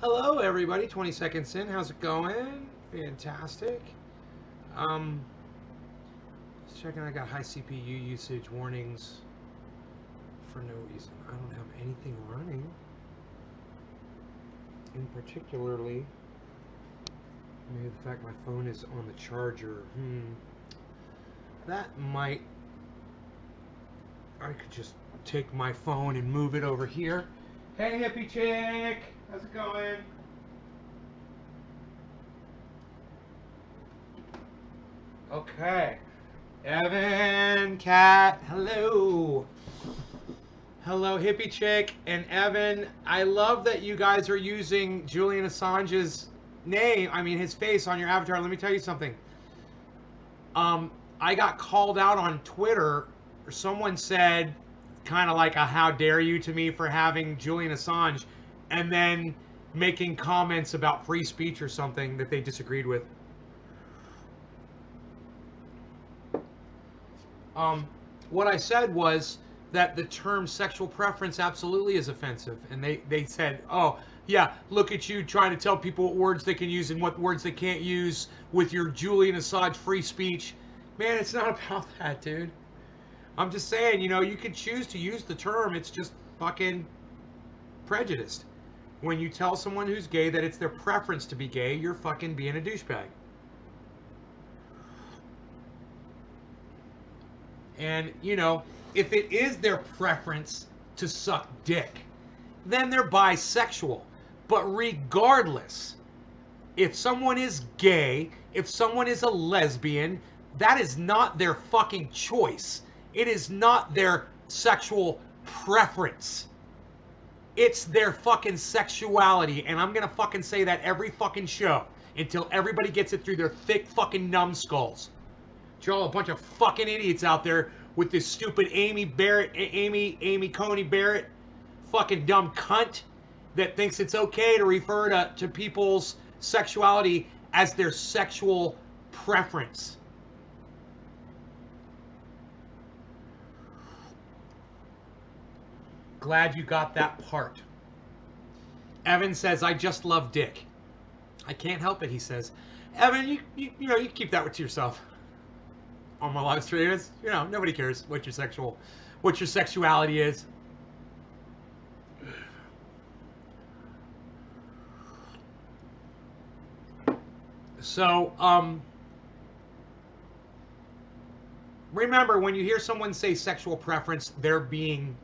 Hello, everybody. 20 seconds in. How's it going? Fantastic. Um, just checking. I got high CPU usage warnings for no reason. I don't have anything running. In particularly, maybe the fact my phone is on the charger. That might. I could just take my phone and move it over here. Hey, hippie chick. How's it going? Okay. Evan, Cat, hello. Hello, hippie chick, and Evan. I love that you guys are using Julian Assange's name, his face on your avatar. Let me tell you something. I got called out on Twitter. Someone said, kind of like a "how dare you" to me for having Julian Assange, and then making comments about free speech or something that they disagreed with. What I said was that the term sexual preference absolutely is offensive. And they said, oh, yeah, look at you trying to tell people what words they can use and what words they can't use with your Julian Assange free speech. Man, it's not about that, dude. I'm just saying, you could choose to use the term. It's just fucking prejudiced. When you tell someone who's gay that it's their preference to be gay, you're fucking being a douchebag. And, if it is their preference to suck dick, then they're bisexual. But regardless, if someone is gay, if someone is a lesbian, that is not their fucking choice. It is not their sexual preference. It's their fucking sexuality. And I'm gonna fucking say that every fucking show until everybody gets it through their thick fucking numbskulls. You're all a bunch of fucking idiots out there with this stupid Amy Coney Barrett, fucking dumb cunt that thinks it's okay to refer to people's sexuality as their sexual preference. Glad you got that part. Evan says, I just love dick. I can't help it, he says. Evan, you keep that to yourself. On my live streams, nobody cares what your sexuality is. So, remember, when you hear someone say sexual preference, they're being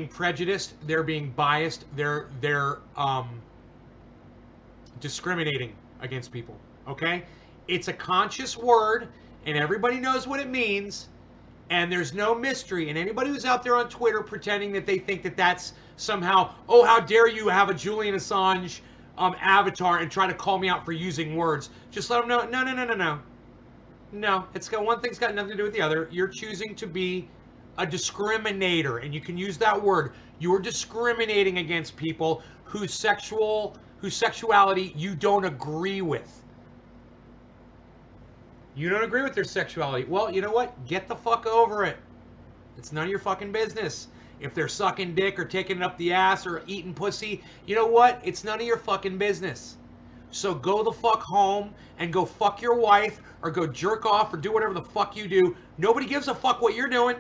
prejudiced, they're being biased, they're discriminating against people. Okay? It's a conscious word, and everybody knows what it means, and there's no mystery. And anybody who's out there on Twitter pretending that they think that that's somehow, oh, how dare you have a Julian Assange avatar and try to call me out for using words, just let them know, no. No, one thing's got nothing to do with the other. You're choosing to be a discriminator, and you can use that word. You're discriminating against people whose sexuality you don't agree with. You don't agree with their sexuality. Well, you know what? Get the fuck over it. It's none of your fucking business. If they're sucking dick or taking it up the ass or eating pussy, you know what? It's none of your fucking business. So go the fuck home and go fuck your wife or go jerk off or do whatever the fuck you do. Nobody gives a fuck what you're doing.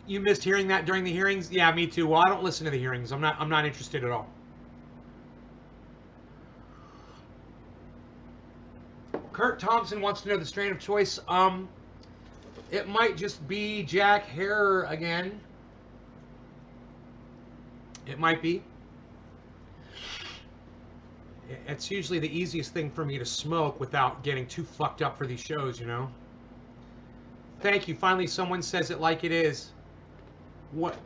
You missed hearing that during the hearings? Yeah, me too. Well, I don't listen to the hearings. I'm not interested at all. Kurt Thompson wants to know the strain of choice. It might just be Jack Herer again. It might be. It's usually the easiest thing for me to smoke without getting too fucked up for these shows, Thank you. Finally, someone says it like it is. What?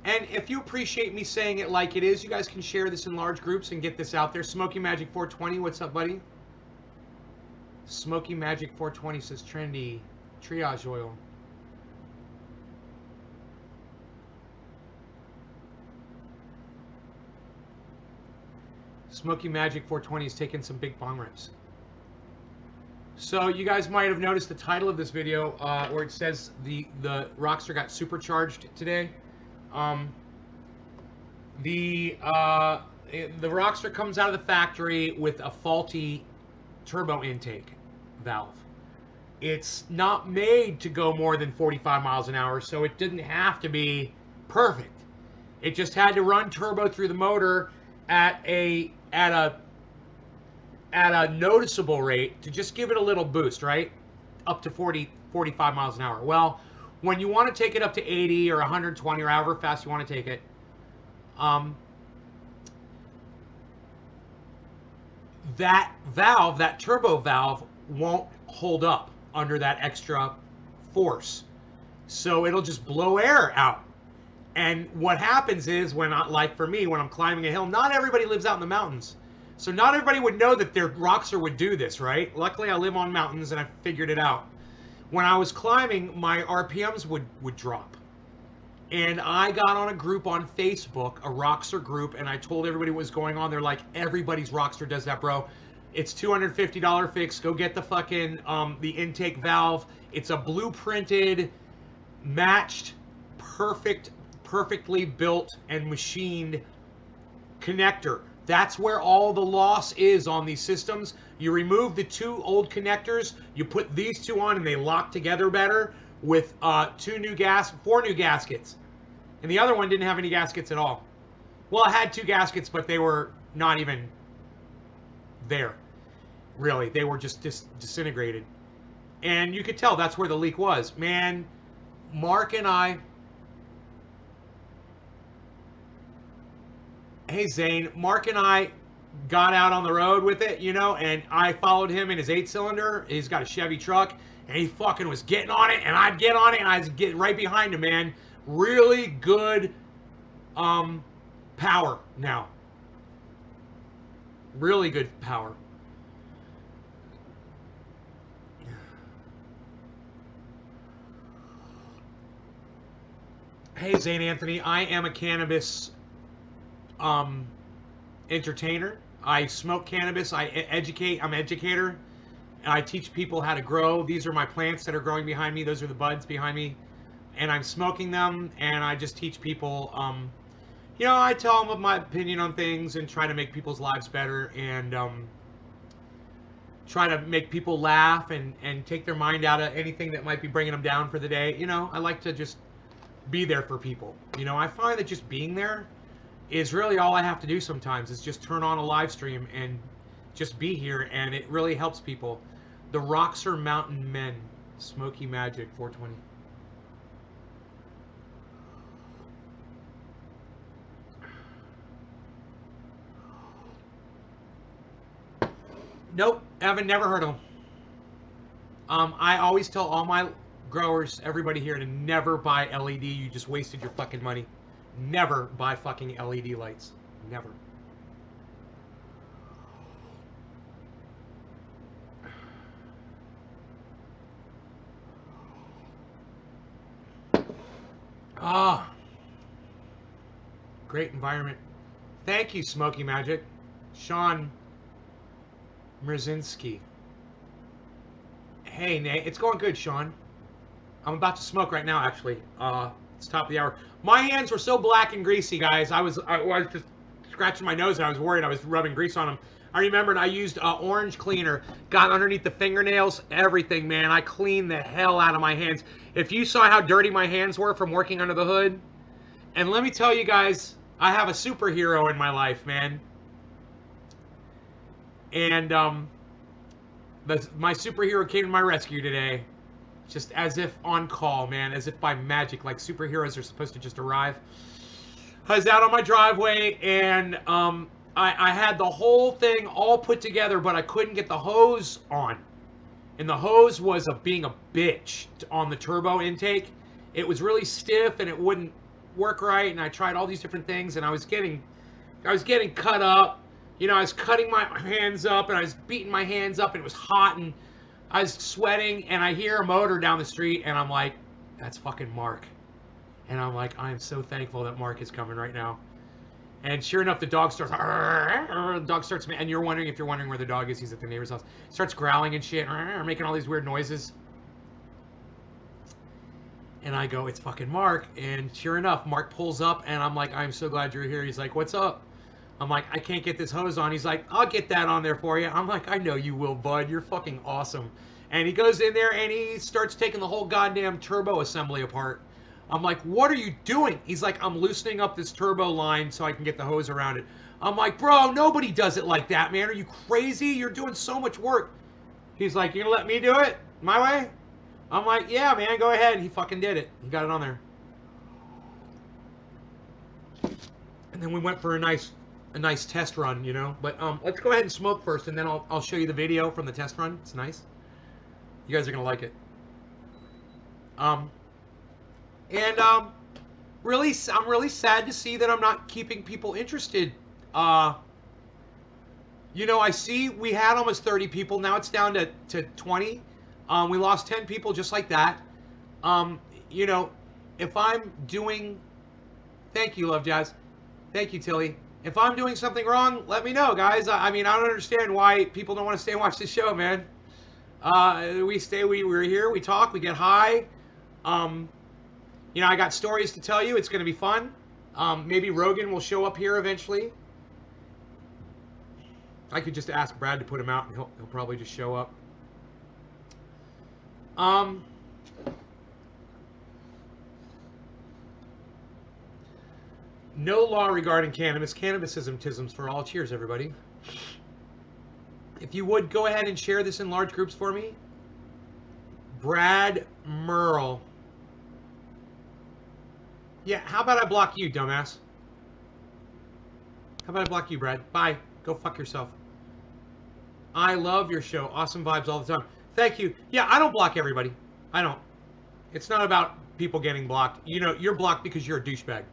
And if you appreciate me saying it like it is, you guys can share this in large groups and get this out there. Smoky Magic 420, what's up, buddy? Smoky Magic 420 says trendy triage oil. Smoky Magic 420 is taking some big bong rips. So you guys might have noticed the title of this video where it says the Roxor got supercharged today. The Roxor comes out of the factory with a faulty turbo intake valve. It's not made to go more than 45 miles an hour, so it didn't have to be perfect. It just had to run turbo through the motor at a noticeable rate to just give it a little boost, right? Up to 45 miles an hour. Well, when you want to take it up to 80 or 120 or however fast you want to take it, that valve, that turbo valve, won't hold up under that extra force. So it'll just blow air out. And what happens is, like for me, when I'm climbing a hill, not everybody lives out in the mountains. So not everybody would know that their Roxor would do this, right? Luckily, I live on mountains and I figured it out. When I was climbing, my RPMs would drop. And I got on a group on Facebook, a Roxor group, and I told everybody what was going on. They're like, everybody's Roxor does that, bro. It's $250 fix. Go get the fucking, the intake valve. It's a blueprinted, matched, perfectly built and machined connector. That's where all the loss is on these systems. You remove the two old connectors, you put these two on, and they lock together better with 4 new gaskets. And the other one didn't have any gaskets at all. Well, it had 2 gaskets, but they were not even there. Really, they were just disintegrated. And you could tell that's where the leak was. Man, Mark and I... Hey, Zane. Mark and I got out on the road with it, you know, and I followed him in his 8-cylinder. He's got a Chevy truck, and he fucking was getting on it, and I'd get on it, and I'd get right behind him, man. Really good power now. Really good power. Hey, Zane Anthony. I am a cannabis entertainer. I smoke cannabis. I'm an educator. I teach people how to grow. These are my plants that are growing behind me. Those are the buds behind me. And I'm smoking them, and I just teach people, you know, I tell them my opinion on things and try to make people's lives better and try to make people laugh and take their mind out of anything that might be bringing them down for the day. You know, I like to just be there for people. You know, I find that just being there is really all I have to do sometimes, is just turn on a live stream and just be here, and it really helps people. The Roxor Mountain Men, Smoky Magic 420. Nope, Evan, never heard of them. I always tell all my growers, everybody here, to never buy LED. You just wasted your fucking money. Never buy fucking LED lights. Never. Ah. Great environment. Thank you, Smoky Magic. Sean Mrzinski. Hey, Nate. It's going good, Sean. I'm about to smoke right now, actually. It's top of the hour. My hands were so black and greasy, guys. I was just scratching my nose, and I was worried I was rubbing grease on them. I remembered I used orange cleaner, got underneath the fingernails, everything, man. I cleaned the hell out of my hands. If you saw how dirty my hands were from working under the hood, and let me tell you guys, I have a superhero in my life, man. And my superhero came to my rescue today. Just as if on call, man. As if by magic, like superheroes are supposed to just arrive. I was out on my driveway, and I had the whole thing all put together, but I couldn't get the hose on. And the hose was being a bitch on the turbo intake. It was really stiff, and it wouldn't work right, and I tried all these different things, and I was getting cut up. You know, I was cutting my hands up, and I was beating my hands up, and it was hot, and I was sweating, and I hear a motor down the street, and I'm like, that's fucking Mark. And I'm like, I'm so thankful that Mark is coming right now. And sure enough, the dog starts. The dog starts, and you're wondering if you're wondering where the dog is. He's at the neighbor's house. Starts growling and shit, making all these weird noises. And I go, it's fucking Mark. And sure enough, Mark pulls up, and I'm like, I'm so glad you're here. He's like, what's up? I'm like, I can't get this hose on. He's like, I'll get that on there for you. I'm like, I know you will, bud. You're fucking awesome. And he goes in there and he starts taking the whole goddamn turbo assembly apart. I'm like, what are you doing? He's like, I'm loosening up this turbo line so I can get the hose around it. I'm like, bro, nobody does it like that, man. Are you crazy? You're doing so much work. He's like, you gonna let me do it my way? I'm like, yeah, man, go ahead. He fucking did it. He got it on there. And then we went for a nice test run, you know. But let's go ahead and smoke first, and then I'll show you the video from the test run. It's nice. You guys are gonna like it. Really, I'm really sad to see that I'm not keeping people interested. You know, I see we had almost 30 people. Now it's down to 20. We lost 10 people just like that. You know, if I'm doing... Thank you, Love Jazz. Thank you, Tilly. If I'm doing something wrong, let me know, guys. I mean, I don't understand why people don't want to stay and watch this show, man. We're here, we talk, we get high. You know, I got stories to tell you. It's going to be fun. Maybe Rogan will show up here eventually. I could just ask Brad to put him out, and he'll probably just show up. No law regarding cannabis. Cannabisism for all. Cheers, everybody. If you would, go ahead and share this in large groups for me. Brad Merle. Yeah, how about I block you, dumbass? How about I block you, Brad? Bye. Go fuck yourself. I love your show. Awesome vibes all the time. Thank you. Yeah, I don't block everybody. I don't. It's not about people getting blocked. You know, you're blocked because you're a douchebag.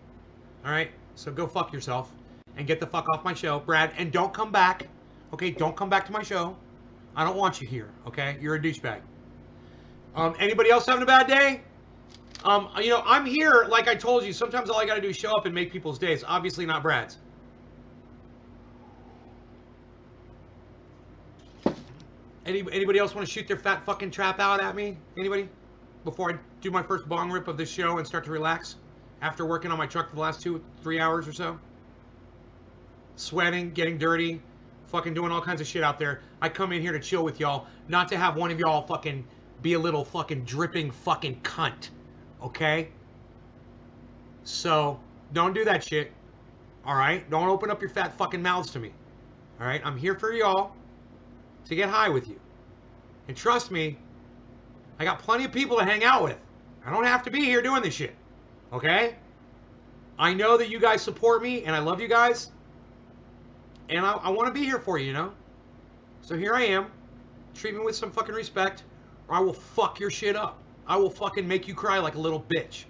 All right? So go fuck yourself and get the fuck off my show, Brad. And don't come back. Okay? Don't come back to my show. I don't want you here. Okay? You're a douchebag. Anybody else having a bad day? You know, I'm here, like I told you. Sometimes all I got to do is show up and make people's days. Obviously not Brad's. Anybody else want to shoot their fat fucking trap out at me? Anybody? Before I do my first bong rip of this show and start to relax? After working on my truck for the last 2-3 hours or so? Sweating, getting dirty, fucking doing all kinds of shit out there. I come in here to chill with y'all, not to have one of y'all fucking be a little fucking dripping fucking cunt. Okay? So, don't do that shit. Alright? Don't open up your fat fucking mouths to me. Alright? I'm here for y'all to get high with you. And trust me, I got plenty of people to hang out with. I don't have to be here doing this shit. Okay? I know that you guys support me, and I love you guys. And I want to be here for you, you know? So here I am. Treat me with some fucking respect, or I will fuck your shit up. I will fucking make you cry like a little bitch.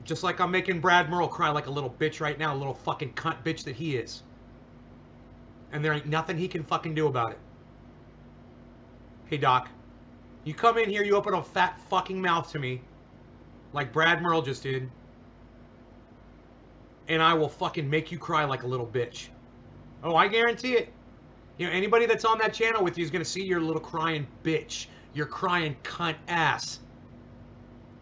Just like I'm making Brad Merle cry like a little bitch right now, a little fucking cunt bitch that he is. And there ain't nothing he can fucking do about it. Hey, Doc. You come in here, you open a fat fucking mouth to me, like Brad Merle just did, and I will fucking make you cry like a little bitch. Oh, I guarantee it. You know, anybody that's on that channel with you is going to see your little crying bitch. Your crying cunt ass.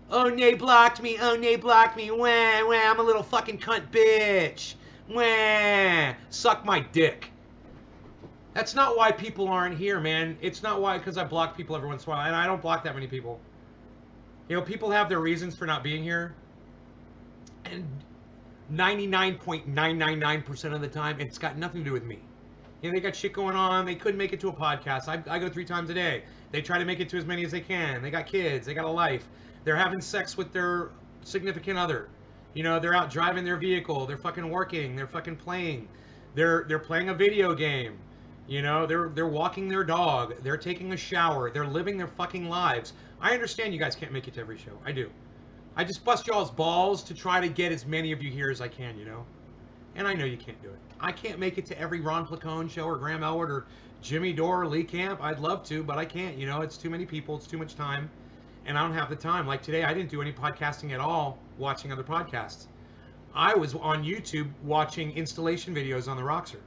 Oh, Nay blocked me. Oh, Nay blocked me. Wah, wah, I'm a little fucking cunt bitch. Wah. Suck my dick. That's not why people aren't here, man. It's not why, because I block people every once in a while. And I don't block that many people. You know, people have their reasons for not being here. And 99.999% of the time, it's got nothing to do with me. You know, they got shit going on. They couldn't make it to a podcast. I go 3 times a day. They try to make it to as many as they can. They got kids. They got a life. They're having sex with their significant other. You know, they're out driving their vehicle. They're fucking working. They're fucking playing. They're playing a video game. You know, they're walking their dog. They're taking a shower. They're living their fucking lives. I understand you guys can't make it to every show. I do. I just bust y'all's balls to try to get as many of you here as I can, you know? And I know you can't do it. I can't make it to every Ron Placone show or Graham Elwood or Jimmy Dore or Lee Camp. I'd love to, but I can't, you know? It's too many people. It's too much time. And I don't have the time. Like today, I didn't do any podcasting at all, watching other podcasts. I was on YouTube watching installation videos on the Roxor.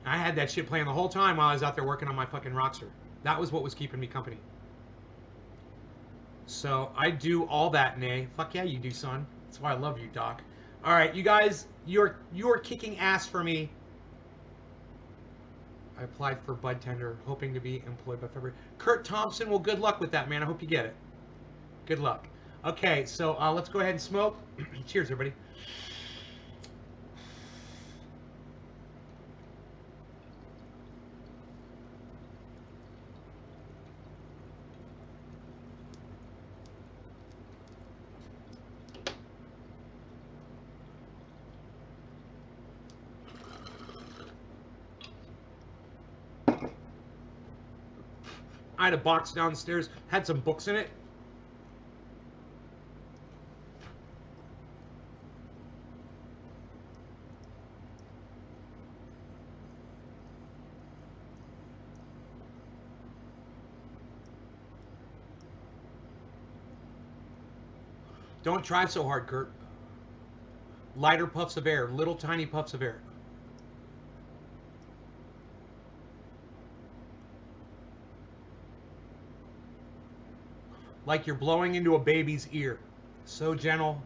I had that shit playing the whole time while I was out there working on my fucking Roxor. That was what was keeping me company. So I do all that, Nay. Fuck yeah, you do, son. That's why I love you, Doc. All right, you guys, you're kicking ass for me. I applied for bud tender, hoping to be employed by February. Kurt Thompson, well, good luck with that, man. I hope you get it. Good luck. Okay, so let's go ahead and smoke. Cheers, everybody. I had a box downstairs, had some books in it. Don't try so hard, Kurt. Lighter puffs of air, little tiny puffs of air. Like you're blowing into a baby's ear. So gentle.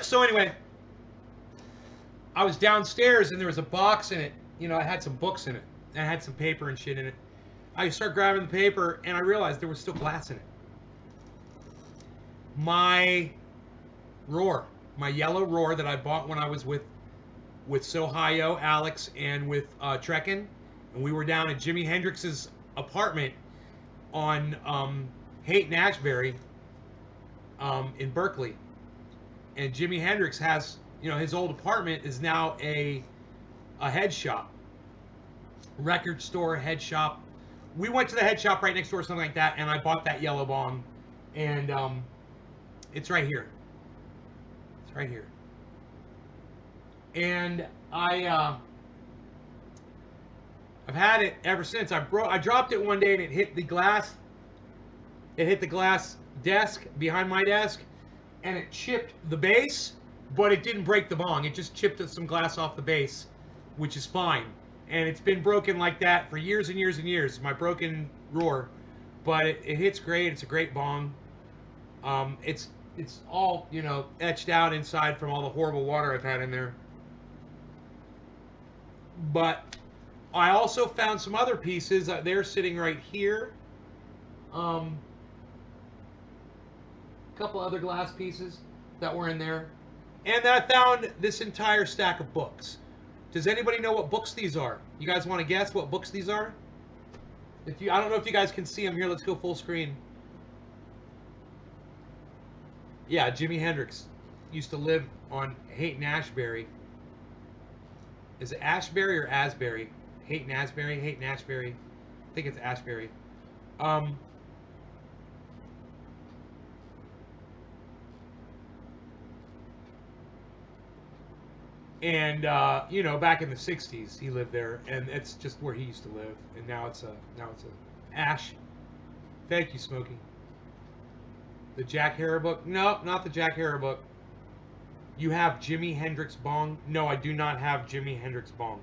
So anyway, I was downstairs and there was a box in it. You know, I had some books in it. I had some paper and shit in it. I start grabbing the paper and I realized there was still glass in it. My Roar, my yellow Roar that I bought when I was with Sohio, Alex, and with Trekken, and we were down at Jimi Hendrix's apartment on Haight and Ashbury in Berkeley. And Jimi Hendrix has, you know, his old apartment is now a head shop, record store, head shop. We went to the head shop right next door, something like that, and I bought that yellow bong, and it's right here. It's right here. And I've had it ever since. I dropped it one day and it hit the glass. It hit the glass desk behind my desk, and it chipped the base, but it didn't break the bong. It just chipped some glass off the base, which is fine. And it's been broken like that for years and years and years. My broken Roar, but it hits great. It's a great bong. It's all, you know, etched out inside from all the horrible water I've had in there. But I also found some other pieces. They're sitting right here. A couple other glass pieces that were in there. And then I found this entire stack of books. Does anybody know what books these are? You guys want to guess what books these are? I don't know if you guys can see them here. Let's go full screen. Yeah, Jimi Hendrix used to live on Haight and Ashbury. Is it Ashbury or Asbury? Haight and Asbury? Haight and Ashbury. I think it's Ashbury. And you know, back in the '60s, he lived there, and it's just where he used to live. And now it's a Ash. Thank you, Smokey. The Jack Harrow book? No, not the Jack Harrow book. You have Jimi Hendrix bong? No, I do not have Jimi Hendrix bong.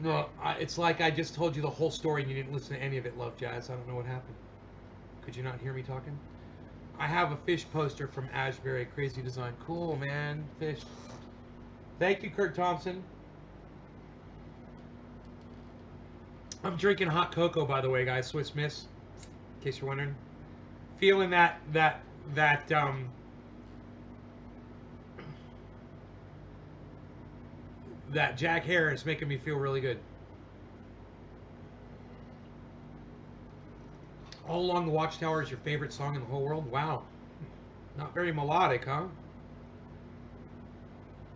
No, it's like I just told you the whole story and you didn't listen to any of it, Love Jazz. I don't know what happened. Could you not hear me talking? I have a fish poster from Ashbury. Crazy design. Cool, man. Fish. Thank you, Kurt Thompson. I'm drinking hot cocoa, by the way, guys. Swiss Miss, in case you're wondering. Feeling that Jack Harris is making me feel really good. All Along the Watchtower is your favorite song in the whole world? Wow. Not very melodic, huh?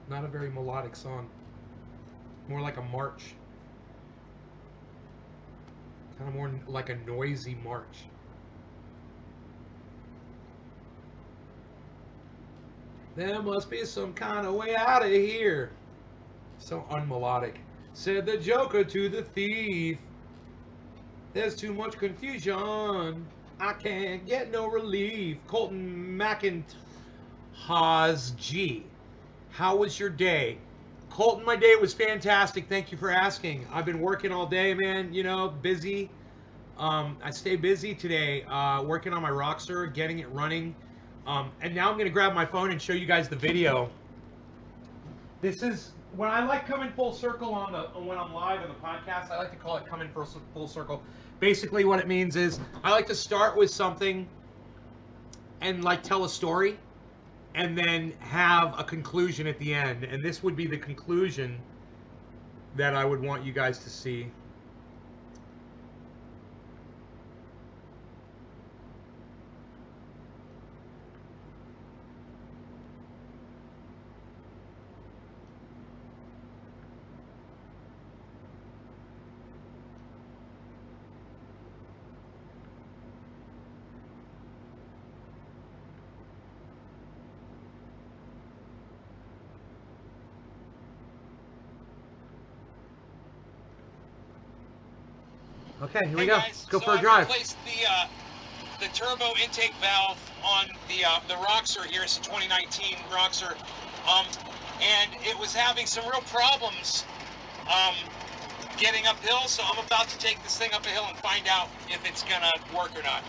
Not a very melodic song. More like a march. Kind of more like a noisy march. There must be some kind of way out of here. So unmelodic. Said the Joker to the thief. There's too much confusion. I can't get no relief. Colton McIntosh G. How was your day? Colton, my day was fantastic. Thank you for asking. I've been working all day, man. You know, busy. I stay busy today, working on my Roxor, getting it running. And now I'm going to grab my phone and show you guys the video. This is when I like coming full circle on when I'm live on the podcast. I like to call it coming full circle. Basically, what it means is I like to start with something and like tell a story, and then have a conclusion at the end. And this would be the conclusion that I would want you guys to see. Okay, here we go. Guys, Go so for a drive. I replaced the turbo intake valve on the Roxor here. It's a 2019 Roxor, and it was having some real problems getting uphill. So I'm about to take this thing up a hill and find out if it's gonna work or not.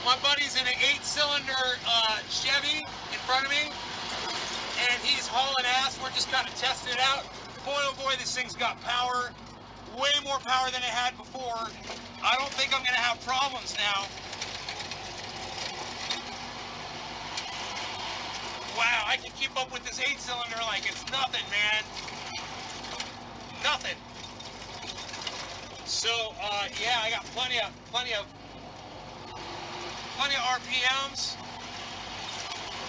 My buddy's in an 8-cylinder Chevy in front of me, and he's hauling ass. We're just kind of testing it out. Boy, oh boy, this thing's got power, way more power than it had before. I don't think I'm gonna have problems now. Wow, I can keep up with this 8-cylinder like it's nothing, man. Nothing. So, yeah, I got plenty of RPMs,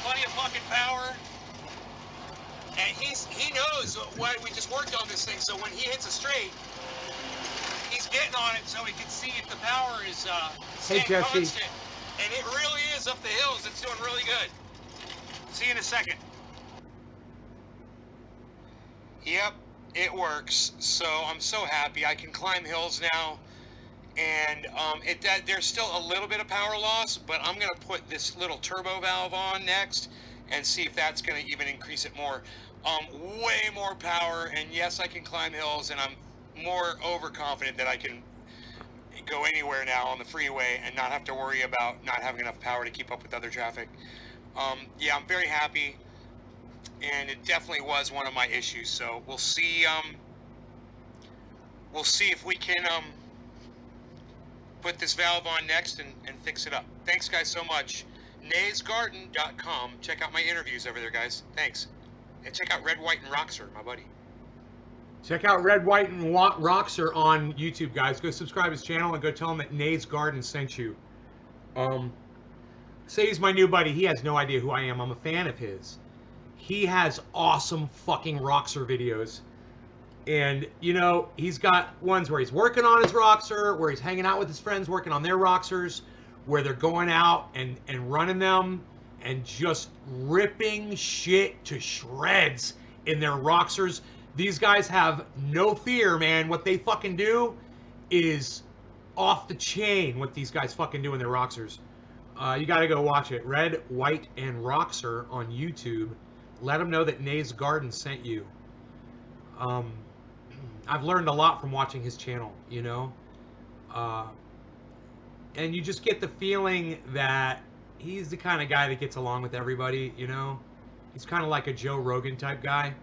plenty of fucking power. And he knows why we just worked on this thing, so when he hits a straight, he's getting on it so he can see if the power is staying constant. And it really is up the hills. It's doing really good. See you in a second. Yep, it works. So I'm so happy. I can climb hills now. And there's still a little bit of power loss, but I'm going to put this little turbo valve on next and see if that's going to even increase it more. Way more power, and yes, I can climb hills, and I'm more overconfident that I can go anywhere now on the freeway and not have to worry about not having enough power to keep up with other traffic. Yeah, I'm very happy, and it definitely was one of my issues. So we'll see if we can put this valve on next and fix it up. Thanks, guys, so much. naysgarden.com. Check out my interviews over there, guys. Thanks. And check out Red, White, and Roxor, my buddy. Check out Red, White, and Roxor on YouTube, guys. Go subscribe his channel and go tell him that Nays Garden sent you. Say he's my new buddy. He has no idea who I am. I'm a fan of his. He has awesome fucking Roxor videos. And, you know, he's got ones where he's working on his Roxor, where he's hanging out with his friends working on their Roxors, where they're going out and running them and just ripping shit to shreds in their Roxors. These guys have no fear, man. What they fucking do is off the chain, what these guys fucking do in their Roxors. You gotta go watch it. Red, White, and Roxor on YouTube. Let them know that Nays Garden sent you. I've learned a lot from watching his channel, you know? And you just get the feeling that he's the kind of guy that gets along with everybody, you know? He's kind of like a Joe Rogan type guy.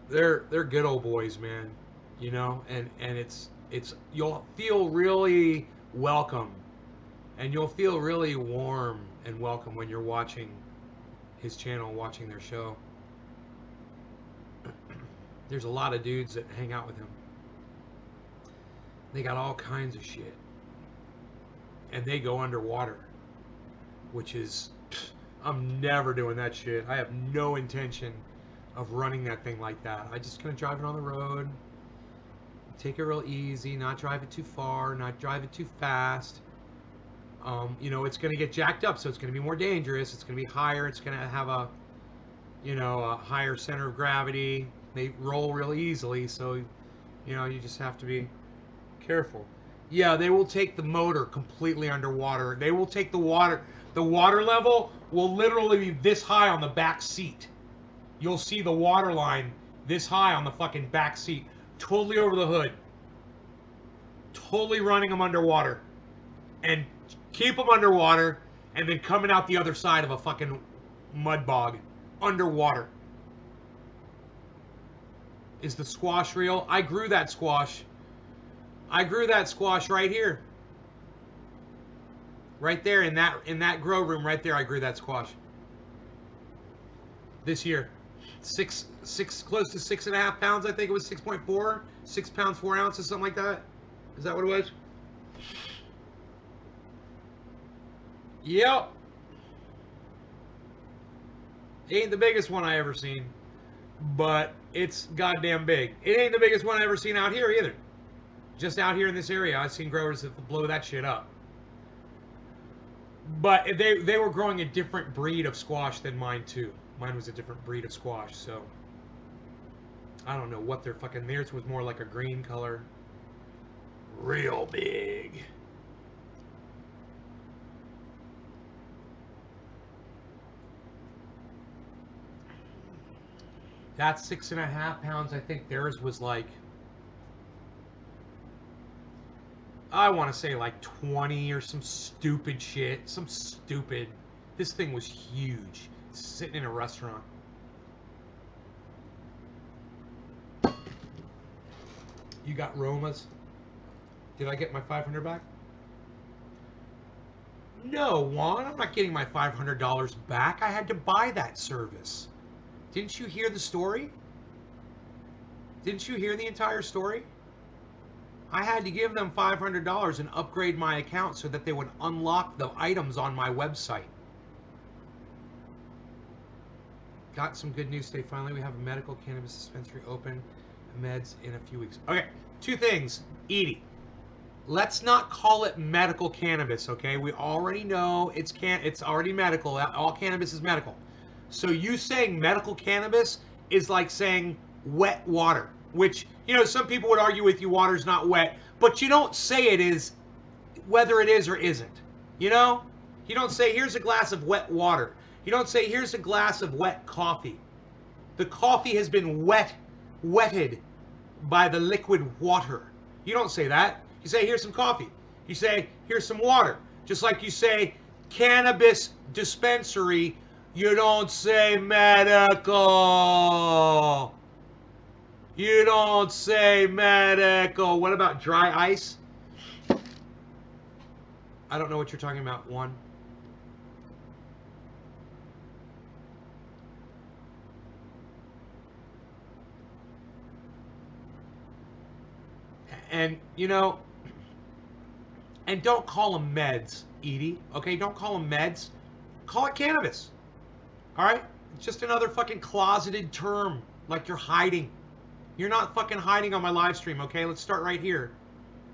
They're good old boys, man, you know? And it's you'll feel really welcome, and you'll feel really warm and welcome when you're watching his channel, watching their show. There's a lot of dudes that hang out with him. They got all kinds of shit. And they go underwater, which is, I'm never doing that shit. I have no intention of running that thing like that. I just gonna drive it on the road, take it real easy, not drive it too far, not drive it too fast. You know, it's going to get jacked up, so it's going to be more dangerous. It's going to be higher. It's going to have a, you know, a higher center of gravity. They roll real easily, so, you know, you just have to be careful. Yeah, they will take the motor completely underwater. They will take the water. The water level will literally be this high on the back seat. You'll see the water line this high on the fucking back seat. Totally over the hood. Totally running them underwater. And keep them underwater and then coming out the other side of a fucking mud bog. Underwater. Is the squash real? I grew that squash. I grew that squash right here. Right there in that grow room right there, I grew that squash. This year. Six close to 6.5 pounds, I think it was 6.4. 6 pounds, 4 ounces, something like that. Is that what it was? Yep. Ain't the biggest one I ever seen, but it's goddamn big. It ain't the biggest one I ever seen out here either. Just out here in this area, I've seen growers that blow that shit up. But they were growing a different breed of squash than mine too. Mine was a different breed of squash, so I don't know what their fucking theirs was more like a green color. Real big. That's 6.5 pounds. I think theirs was like, I want to say like 20 or some stupid shit. Some stupid. This thing was huge. Sitting in a restaurant. You got Romas? Did I get my $500 back? No, Juan. I'm not getting my $500 back. I had to buy that service. Didn't you hear the story? Didn't you hear the entire story? I had to give them $500 and upgrade my account so that they would unlock the items on my website. Got some good news today. Finally, we have a medical cannabis dispensary open. Meds in a few weeks. Okay, two things. Edie, let's not call it medical cannabis, okay? We already know it's already medical. All cannabis is medical. So you saying medical cannabis is like saying wet water, which, you know, some people would argue with you water's not wet, but you don't say it is, whether it is or isn't. You know? You don't say here's a glass of wet water. You don't say here's a glass of wet coffee. The coffee has been wetted by the liquid water. You don't say that. You say here's some coffee. You say here's some water. Just like you say cannabis dispensary, you don't say medical. You don't say medical. What about dry ice? I don't know what you're talking about, Juan. And, you know, and don't call them meds, Edie. Okay, don't call them meds. Call it cannabis. All right? It's just another fucking closeted term, like you're hiding. You're not fucking hiding on my live stream, okay? Let's start right here.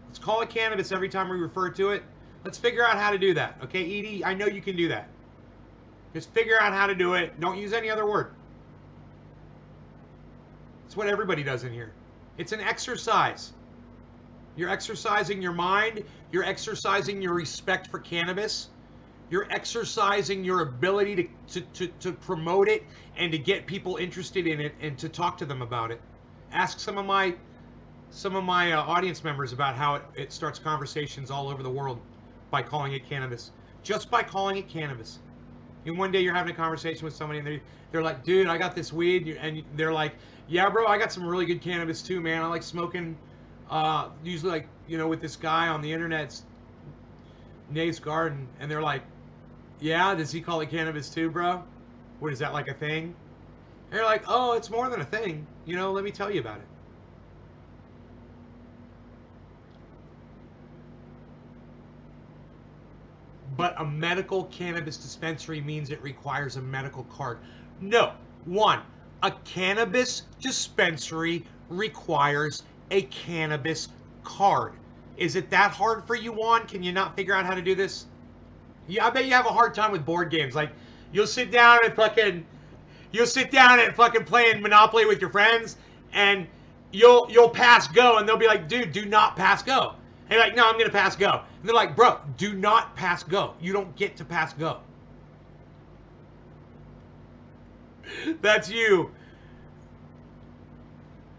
Let's call it cannabis every time we refer to it. Let's figure out how to do that, okay, Edie? I know you can do that. Just figure out how to do it. Don't use any other word. It's what everybody does in here. It's an exercise. You're exercising your mind. You're exercising your respect for cannabis. You're exercising your ability to promote it and to get people interested in it and to talk to them about it. Ask some of my audience members about how it starts conversations all over the world by calling it cannabis. Just by calling it cannabis. And one day you're having a conversation with somebody and they're like, dude, I got this weed. And they're like, yeah, bro, I got some really good cannabis too, man. I like smoking, usually like, you know, with this guy on the internet, Nate's Garden. And they're like, yeah, does he call it cannabis too, bro? What, is that like a thing? And they're like, oh, it's more than a thing. You know, let me tell you about it. But a medical cannabis dispensary means it requires a medical card. No. One, a cannabis dispensary requires a cannabis card. Is it that hard for you, Juan? Can you not figure out how to do this? Yeah, I bet you have a hard time with board games. Like, you'll sit down and fucking playing Monopoly with your friends, and you'll pass go, and they'll be like, dude, do not pass go. And you're like, no, I'm gonna pass go. And they're like, bro, do not pass go. You don't get to pass go. That's you.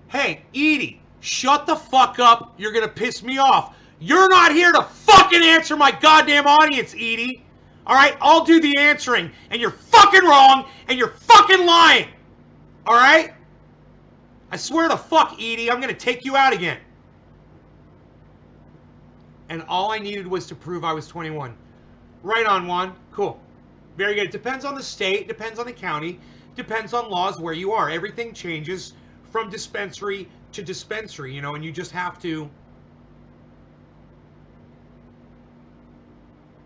Hey, Edie, shut the fuck up. You're gonna piss me off. You're not here to fucking answer my goddamn audience, Edie. Alright, I'll do the answering. And you're fucking wrong, and you're fucking lying. Alright? I swear to fuck, Edie, I'm gonna take you out again. And all I needed was to prove I was 21. Right on, Juan. Cool. Very good. It depends on the state, depends on the county, depends on laws where you are. Everything changes from dispensary to dispensary, you know, and you just have to,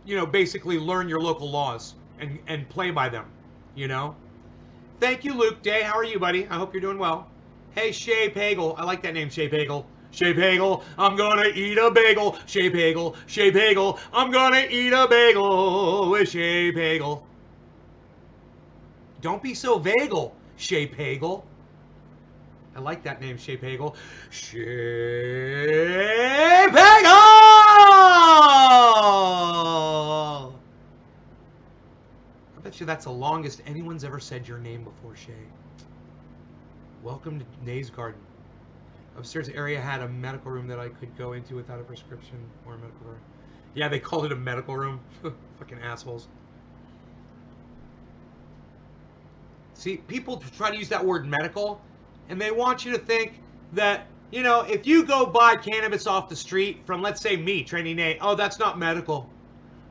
you know, basically learn your local laws and play by them, you know. Thank you, Luke Day. How are you, buddy? I hope you're doing well. Hey, Shay Pagel. I like that name, Shay Pagel. Shay Pagel, I'm gonna eat a bagel. Shay Pagel, Shay Pagel, I'm gonna eat a bagel with Shay Pagel. Don't be so vagal, Shay Pagel. I like that name, Shay Pagel. Shay Pagel! I bet you that's the longest anyone's ever said your name before, Shay. Welcome to Nay's Garden. Upstairs area had a medical room that I could go into without a prescription or a medical room. Yeah, they called it a medical room. Fucking assholes. See, people try to use that word medical, and they want you to think that, you know, if you go buy cannabis off the street from, let's say, me, Training Nate, oh, that's not medical.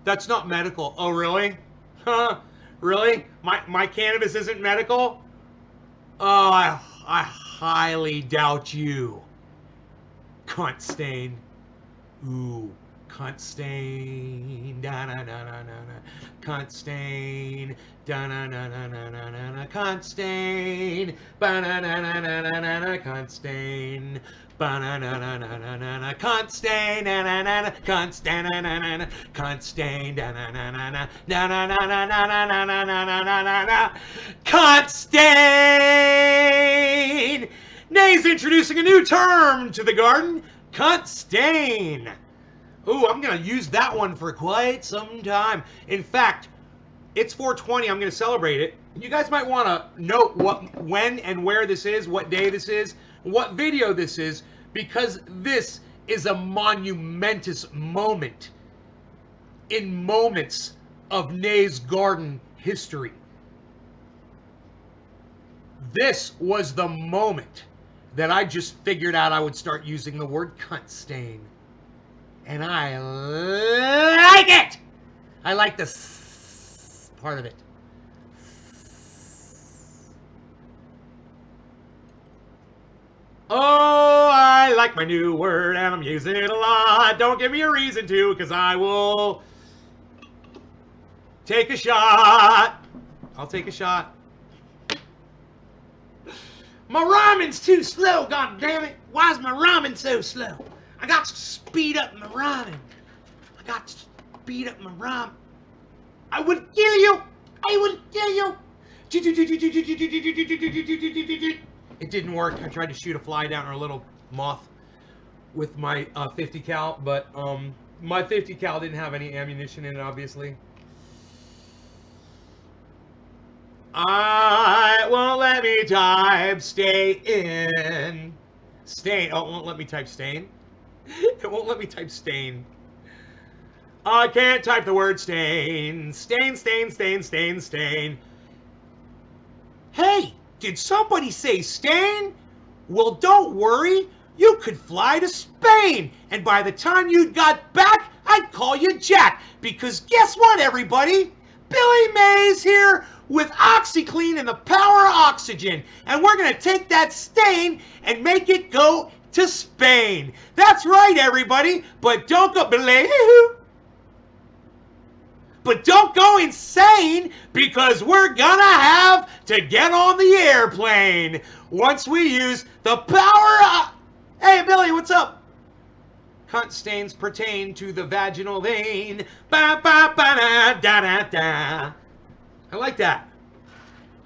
That's not medical. Oh, really? Huh? Really? My cannabis isn't medical? Oh, I highly doubt you. Cunt stain. Ooh, cunt stain. Da-na-na-na-na-na. Cunt stain. Da-na-na-na-na-na-na. Cunt stain. Ba-na-na-na-na-na-na. Cunt stain. Ba-na-na-na-na-na-na. Cunt stain. Na-na-na-na. Cunt stain. Na-na-na-na. Cunt stain. Da-na-na-na-na. Na-na-na-na-na-na-na-na-na-na. Cunt stain. Nay's introducing a new term to the garden. Cunt stain. Ooh, I'm going to use that one for quite some time. In fact, it's 420. I'm going to celebrate it. You guys might want to note when and where this is, what day this is, what video this is, because this is a monumentous moment in moments of Nay's Garden history. This was the moment that I just figured out I would start using the word cunt stain. And I like it! I like the s part of it. Oh, I like my new word and I'm using it a lot. Don't give me a reason to, because I will take a shot. I'll take a shot. My rhyming's too slow, god damn it. Why is my rhyming so slow? I got to speed up my rhyming. I got to speed up my rhyme. I will kill you. I will kill you. It didn't work. I tried to shoot a fly down or a little moth with my 50 cal, but my 50 cal didn't have any ammunition in it, obviously. I won't let me type stay in. Stain. Oh, it won't let me type stain. It won't let me type stain. I can't type the word stain. Stain, stain, stain, stain, stain. Hey, did somebody say stain? Well, don't worry. You could fly to Spain. And by the time you got back, I'd call you Jack. Because guess what, everybody? Billy Mays here with OxyClean and the power of oxygen. And we're going to take that stain and make it go to Spain. That's right, everybody. But don't go... But don't go insane, because we're gonna have to get on the airplane once we use the power of... Hey, Billy, what's up? Cunt stains pertain to the vaginal vein. Ba ba ba da da da da. I like that.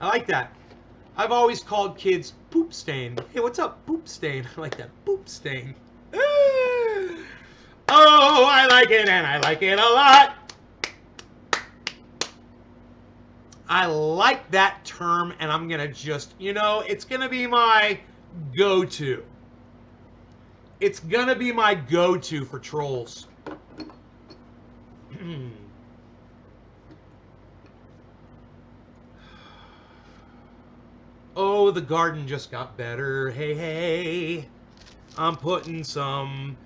I like that. I've always called kids poop stain. Hey, what's up, poop stain? I like that poop stain. Oh, I like it, and I like it a lot. I like that term, and I'm gonna just, it's gonna be my go-to. It's gonna be my go-to for trolls. Oh, the garden just got better. Hey, hey. I'm putting some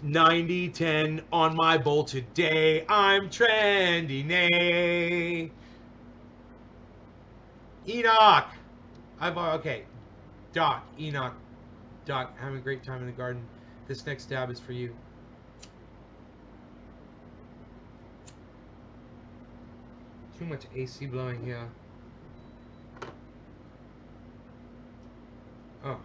90-10 on my bowl today. I'm trendy, nay. Enoch. Okay. Doc, Enoch. Doc, having a great time in the garden. This next dab is for you. Too much AC blowing here. Oh.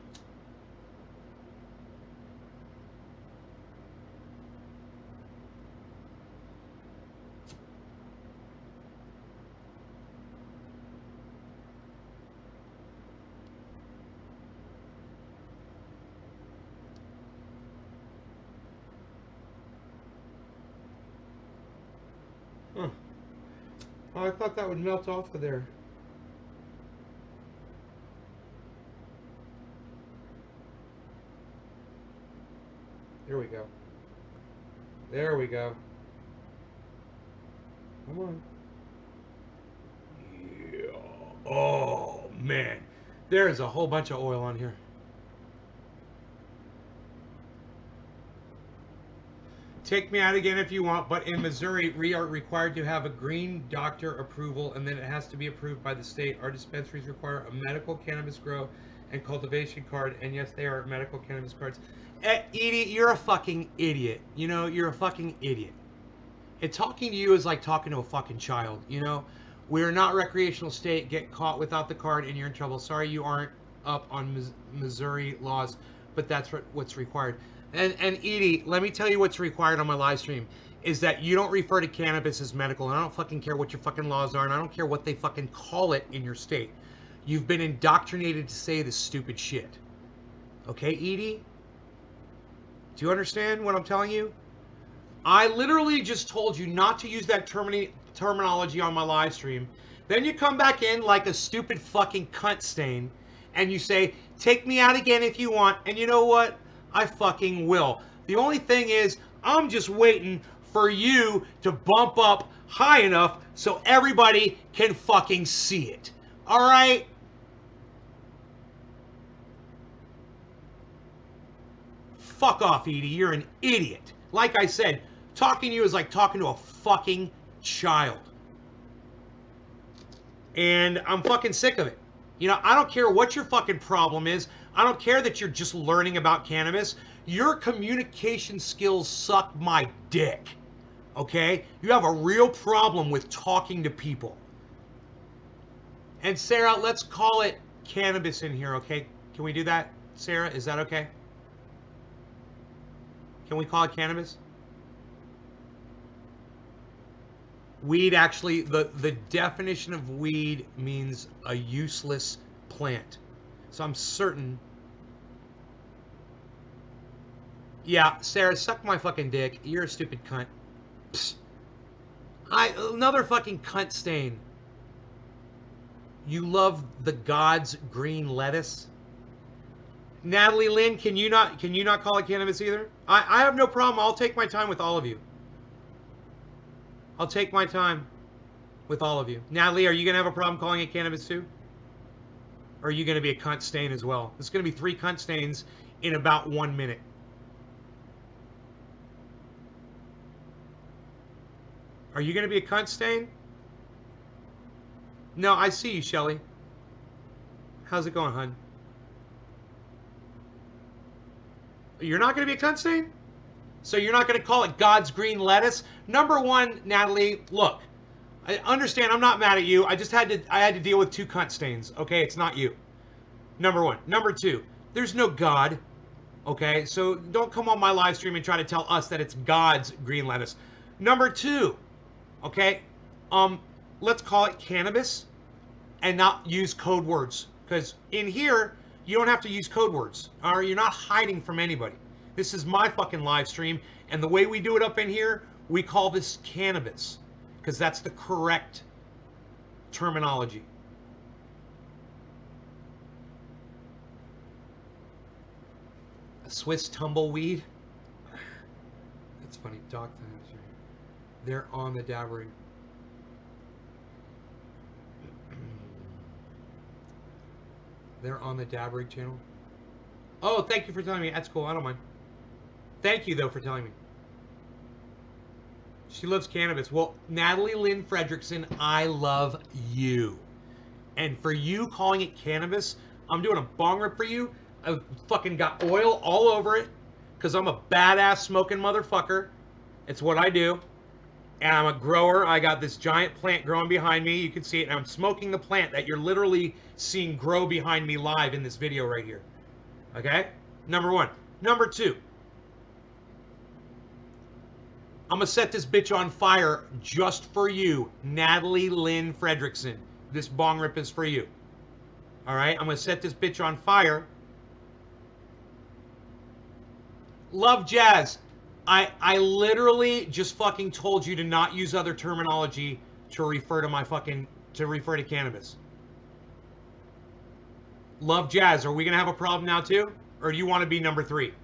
Huh. Oh, I thought that would melt off of there. There we go. There we go. Come on. Yeah. Oh, man. There's a whole bunch of oil on here. Take me out again if you want, but in Missouri, we are required to have a green doctor approval, and then it has to be approved by the state. Our dispensaries require a medical cannabis grow and cultivation card, and yes, they are medical cannabis cards. Edie, you're a fucking idiot. You're a fucking idiot. And talking to you is like talking to a fucking child, We're not recreational state. Get caught without the card, and you're in trouble. Sorry you aren't up on Missouri laws, but that's what's required. And Edie, let me tell you what's required on my live stream is that you don't refer to cannabis as medical. And I don't fucking care what your fucking laws are, and I don't care what they fucking call it in your state. You've been indoctrinated to say this stupid shit. Okay, Edie? Do you understand what I'm telling you? I literally just told you not to use that terminology on my live stream. Then you come back in like a stupid fucking cunt stain, and you say, take me out again if you want. And you know what? I fucking will. The only thing is, I'm just waiting for you to bump up high enough so everybody can fucking see it. Alright? Fuck off, Edie. You're an idiot. Like I said, talking to you is like talking to a fucking child. And I'm fucking sick of it. I don't care what your fucking problem is. I don't care that you're just learning about cannabis. Your communication skills suck my dick. Okay? You have a real problem with talking to people. And Sarah, let's call it cannabis in here, okay? Can we do that? Sarah, is that okay? Can we call it cannabis? Weed actually, the definition of weed means a useless plant. So I'm certain. Yeah, Sarah, suck my fucking dick. You're a stupid cunt. Psst. Another fucking cunt stain. You love the God's green lettuce? Natalie Lynn, can you not call it cannabis either? I have no problem. I'll take my time with all of you. I'll take my time with all of you. Natalie, are you going to have a problem calling it cannabis too? Or are you going to be a cunt stain as well? There's going to be 3 cunt stains in about 1 minute. Are you going to be a cunt stain? No, I see you, Shelly. How's it going, hun? You're not going to be a cunt stain? So you're not going to call it God's green lettuce? Number one, Natalie, look. I understand I'm not mad at you. I had to deal with 2 cunt stains. Okay, it's not you. Number one. Number 2, there's no God. Okay, so don't come on my live stream and try to tell us that it's God's green lettuce. Number two, okay, let's call it cannabis and not use code words, because in here you don't have to use code words, or you're not hiding from anybody. This is my fucking live stream, and the way we do it up in here, we call this cannabis, because that's the correct terminology. A Swiss tumbleweed. That's funny. Doc, they're on the dabbering. They're on the dabbering channel. Oh, thank you for telling me. That's cool. I don't mind. Thank you, though, for telling me. She loves cannabis. Well, Natalie Lynn Fredrickson, I love you. And for you calling it cannabis, I'm doing a bong rip for you. I've fucking got oil all over it because I'm a badass smoking motherfucker. It's what I do. And I'm a grower. I got this giant plant growing behind me. You can see it. And I'm smoking the plant that you're literally seeing grow behind me live in this video right here. Okay? Number one. Number two. I'm going to set this bitch on fire just for you, Natalie Lynn Fredrickson. This bong rip is for you. All right? I'm going to set this bitch on fire. Love Jazz. I literally just fucking told you to not use other terminology to refer to to cannabis. Love Jazz. Are we going to have a problem now too? Or do you want to be number 3?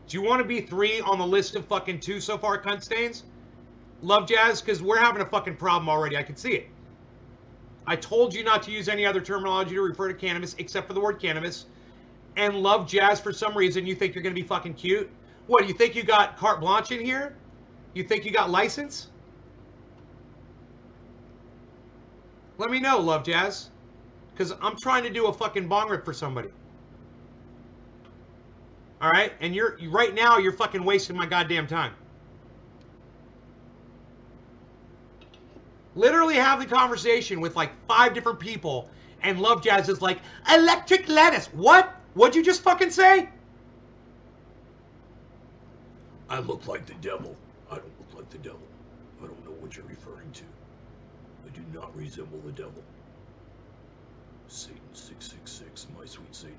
Do you want to be 3 on the list of fucking 2 so far, cunt stains? Love Jazz? Because we're having a fucking problem already. I can see it. I told you not to use any other terminology to refer to cannabis except for the word cannabis. And Love Jazz, for some reason, you think you're going to be fucking cute? What, you think you got carte blanche in here? You think you got license? Let me know, Love Jazz. Because I'm trying to do a fucking bong rip for somebody. Alright? And right now, you're fucking wasting my goddamn time. Literally have the conversation with like 5 different people, and Love Jazz is like, electric lettuce. What? What'd you just fucking say? I look like the devil. I don't look like the devil. I don't know what you're referring to. I do not resemble the devil. Satan 666, my sweet Satan.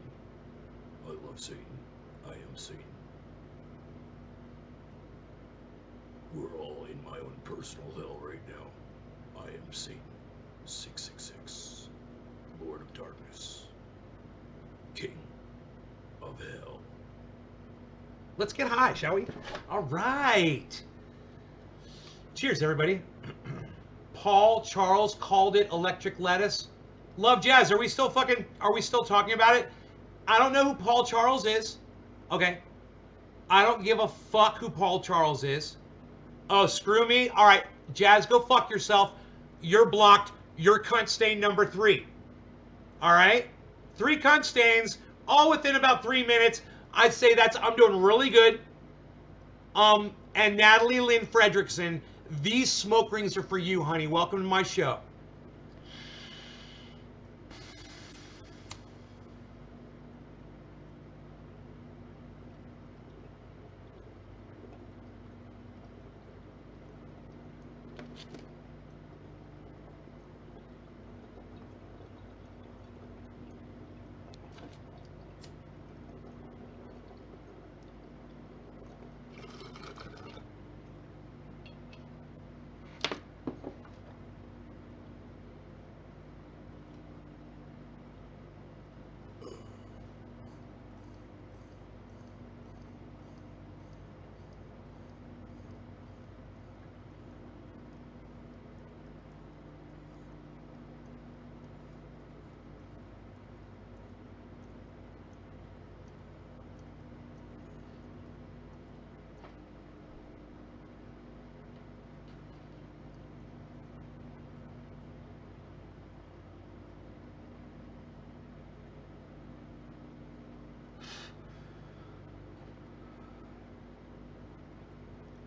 I love Satan. I am Satan. We're all in my own personal hell right now. I am Satan 666, Lord of Darkness, King of Hell. Let's get high, shall we? All right. Cheers, everybody. Paul Charles called it electric lettuce. Love Jazz, are we still talking about it? I don't know who Paul Charles is. Okay. I don't give a fuck who Paul Charles is. Oh, screw me? All right, Jazz, go fuck yourself. You're blocked. You're cunt stain number 3. All right? 3 cunt stains, all within about 3 minutes. I'd say I'm doing really good. And Natalie Lynn Fredrickson, these smoke rings are for you, honey. Welcome to my show.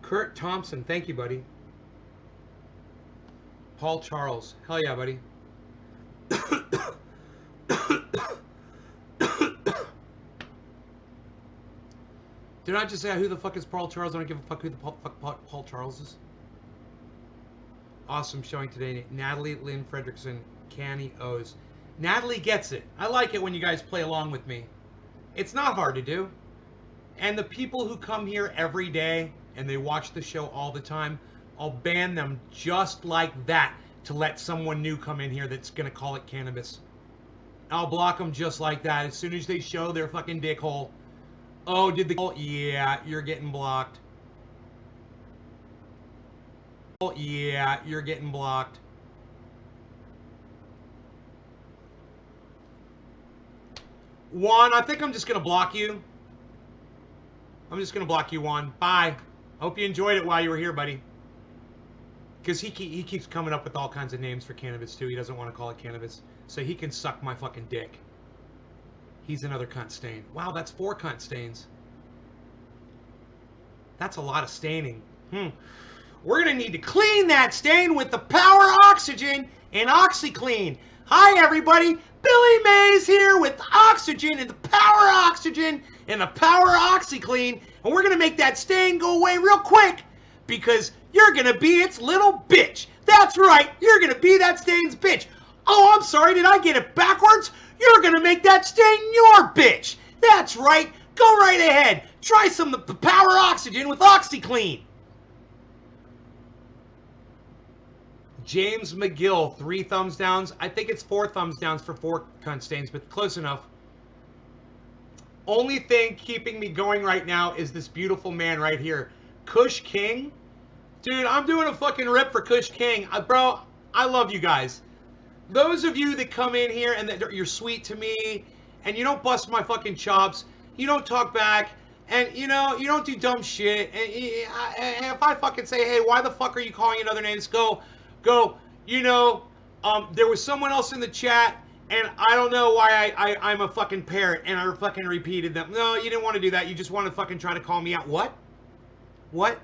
Kurt Thompson, thank you, buddy. Paul Charles, hell yeah, buddy. Did I just say who the fuck is Paul Charles? I don't give a fuck who the fuck Paul Charles is. Awesome showing today. Natalie Lynn Fredrickson, Canny O's. Natalie gets it. I like it when you guys play along with me. It's not hard to do. And the people who come here every day and they watch the show all the time, I'll ban them just like that to let someone new come in here that's going to call it cannabis. I'll block them just like that. As soon as they show their fucking dick hole. Oh, did the... Yeah, you're getting blocked. Oh, yeah, you're getting blocked. Juan, I think I'm just going to block you. I'm just going to block you, Juan. Bye. Hope you enjoyed it while you were here, buddy. Because he keeps coming up with all kinds of names for cannabis, too. He doesn't want to call it cannabis. So he can suck my fucking dick. He's another cunt stain. Wow, that's 4 cunt stains. That's a lot of staining. We're going to need to clean that stain with the Power Oxygen and OxyClean. Hi, everybody. Billy Mays here with Oxygen and the Power Oxygen and the Power OxyClean. And we're going to make that stain go away real quick because you're going to be its little bitch. That's right. You're going to be that stain's bitch. Oh, I'm sorry. Did I get it backwards? You're going to make that stain your bitch. That's right. Go right ahead. Try some of the Power Oxygen with OxyClean. James McGill, 3 thumbs downs. I think it's 4 thumbs downs for 4 cunt stains, but close enough. Only thing keeping me going right now is this beautiful man right here. Kush King. Dude, I'm doing a fucking rip for Kush King. Bro, I love you guys. Those of you that come in here and that you're sweet to me, and you don't bust my fucking chops, you don't talk back, and, you know, you don't do dumb shit, and if I fucking say, hey, why the fuck are you calling another names, go, you know, there was someone else in the chat, and I don't know why I'm a fucking parrot, and I fucking repeated them. No, you didn't want to do that. You just want to fucking try to call me out. What? What?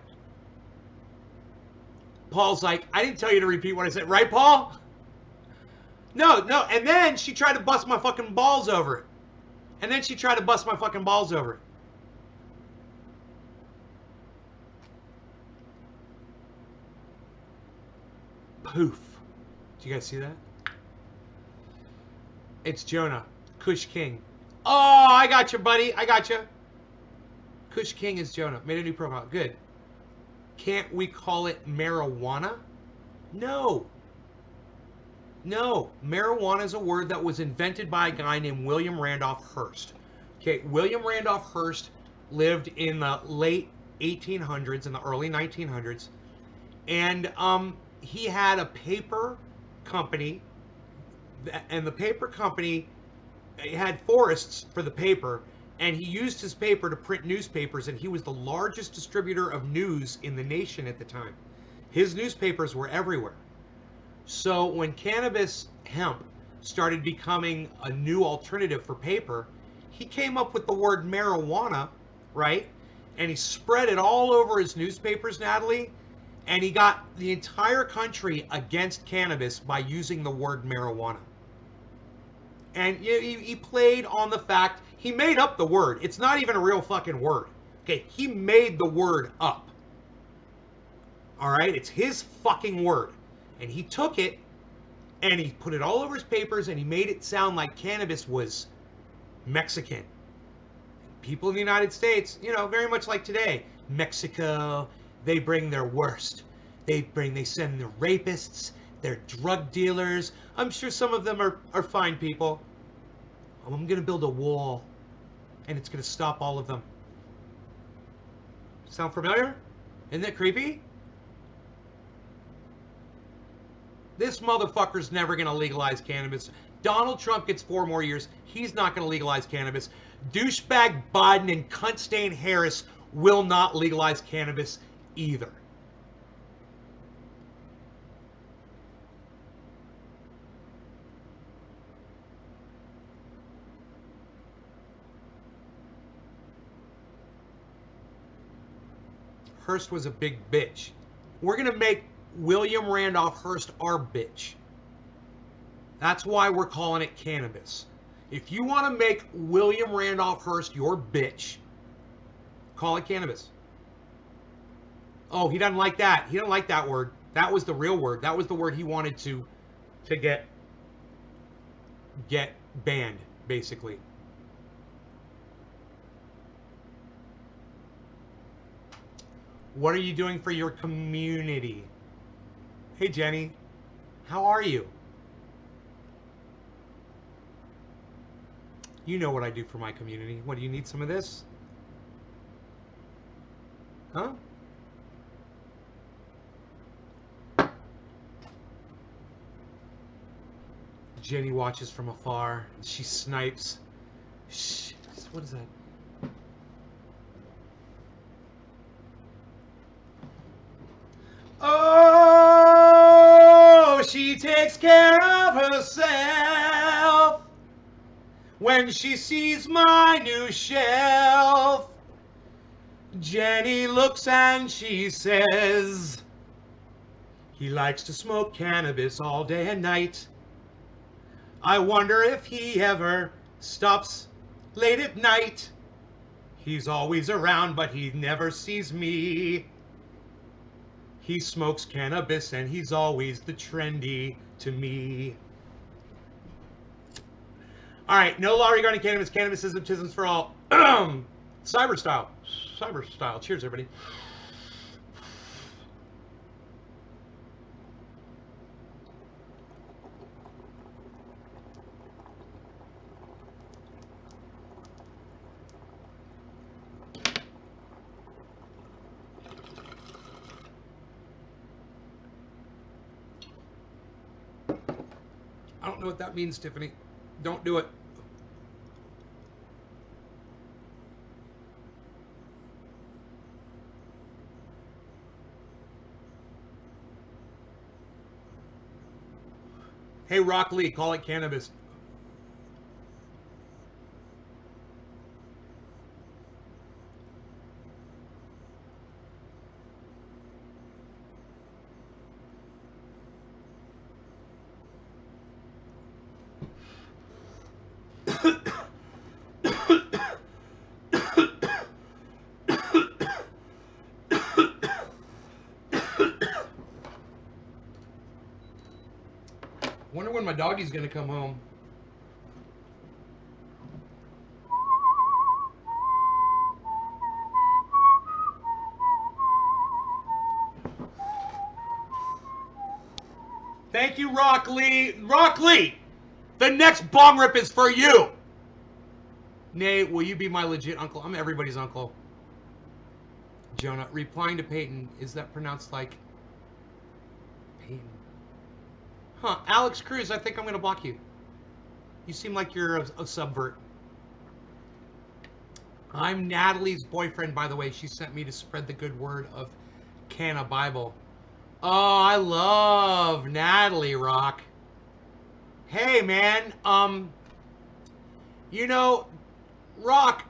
Paul's like, I didn't tell you to repeat what I said. Right, Paul? No. And then she tried to bust my fucking balls over it. Poof. Do you guys see that? It's Jonah. Kush King. Oh, I got you, buddy. I got you. Kush King is Jonah. Made a new profile. Good. Can't we call it marijuana? No. No. Marijuana is a word that was invented by a guy named William Randolph Hearst. Okay, William Randolph Hearst lived in the late 1800s and the early 1900s. And he had a paper company, and the paper company had forests for the paper, and he used his paper to print newspapers, and he was the largest distributor of news in the nation at the time. His newspapers were everywhere. So when cannabis hemp started becoming a new alternative for paper, he came up with the word marijuana, right? And he spread it all over his newspapers, Natalie, and he got the entire country against cannabis by using the word marijuana. And he played on the fact, he made up the word. It's not even a real fucking word. Okay, he made the word up. All right, it's his fucking word. And he took it and he put it all over his papers and he made it sound like cannabis was Mexican. People in the United States, you know, very much like today, Mexico, they bring their worst. They send their rapists, their drug dealers. I'm sure some of them are fine people. I'm going to build a wall, and it's going to stop all of them. Sound familiar? Isn't that creepy? This motherfucker's never going to legalize cannabis. Donald Trump gets 4 more years. He's not going to legalize cannabis. Douchebag Biden and cunt stain Harris will not legalize cannabis either. Hearst was a big bitch. We're going to make William Randolph Hearst our bitch. That's why we're calling it cannabis. If you want to make William Randolph Hearst your bitch, Call it cannabis. Oh, he doesn't like that. He doesn't like that word. That was the real word. That was the word he wanted to get banned, basically. What are you doing for your community? Hey, Jenny. How are you? You know what I do for my community. What, do you need some of this? Huh? Jenny watches from afar. She snipes. Shh. What is that? Oh, she takes care of herself when she sees my new shelf. Jenny looks and she says, he likes to smoke cannabis all day and night. I wonder if he ever stops late at night. He's always around, but he never sees me. He smokes cannabis and he's always the trendy to me. All right, no law regarding cannabis. Cannabis is tisms for all. Cyber style. Cyber style. Cheers, everybody. I don't know what that means, Tiffany. Don't do it. Hey, Rock Lee, call it cannabis. Wonder when my doggy's gonna come home. Thank you, Rock Lee. Rock Lee, the next bong rip is for you. Nate, will you be my legit uncle? I'm everybody's uncle. Jonah, replying to Peyton, is that pronounced like Peyton? Huh, Alex Cruz, I think I'm going to block you. You seem like you're a subvert. I'm Natalie's boyfriend, by the way. She sent me to spread the good word of Canna Bible. Oh, I love Natalie, Rock. Hey, man, you know, Rock,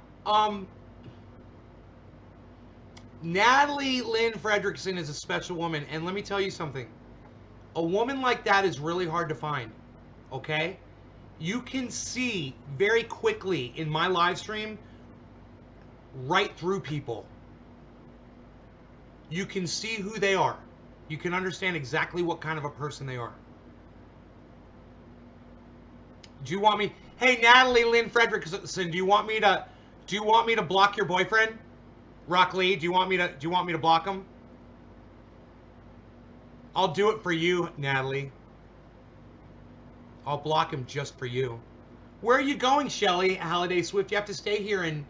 Natalie Lynn Fredrickson is a special woman, and let me tell you something. A woman like that is really hard to find, okay? You can see very quickly in my live stream right through people. You can see who they are. You can understand exactly what kind of a person they are. Do you want me? Hey, Natalie Lynn Fredrickson, do you want me to block your boyfriend? Rock Lee, do you want me to block him? I'll do it for you, Natalie. I'll block him just for you. Where are you going, Shelly? Halliday Swift, you have to stay here and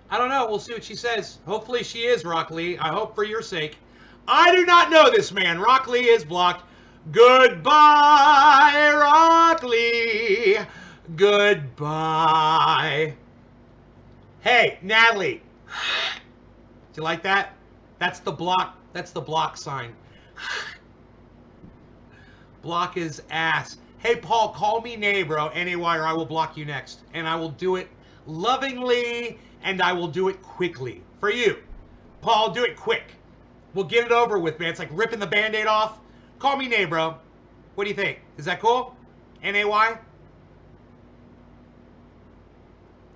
I don't know. We'll see what she says. Hopefully she is, Rock Lee. I hope for your sake. I do not know this man. Rock Lee is blocked. Goodbye, Rock Lee. Goodbye. Hey, Natalie. Do you like that? That's the block. That's the block sign. Block his ass. Hey, Paul, call me Nay, bro. N-A-Y, or I will block you next. And I will do it lovingly, and I will do it quickly. For you. Paul, do it quick. We'll get it over with, man. It's like ripping the Band-Aid off. Call me Nay, bro. What do you think? Is that cool? N-A-Y?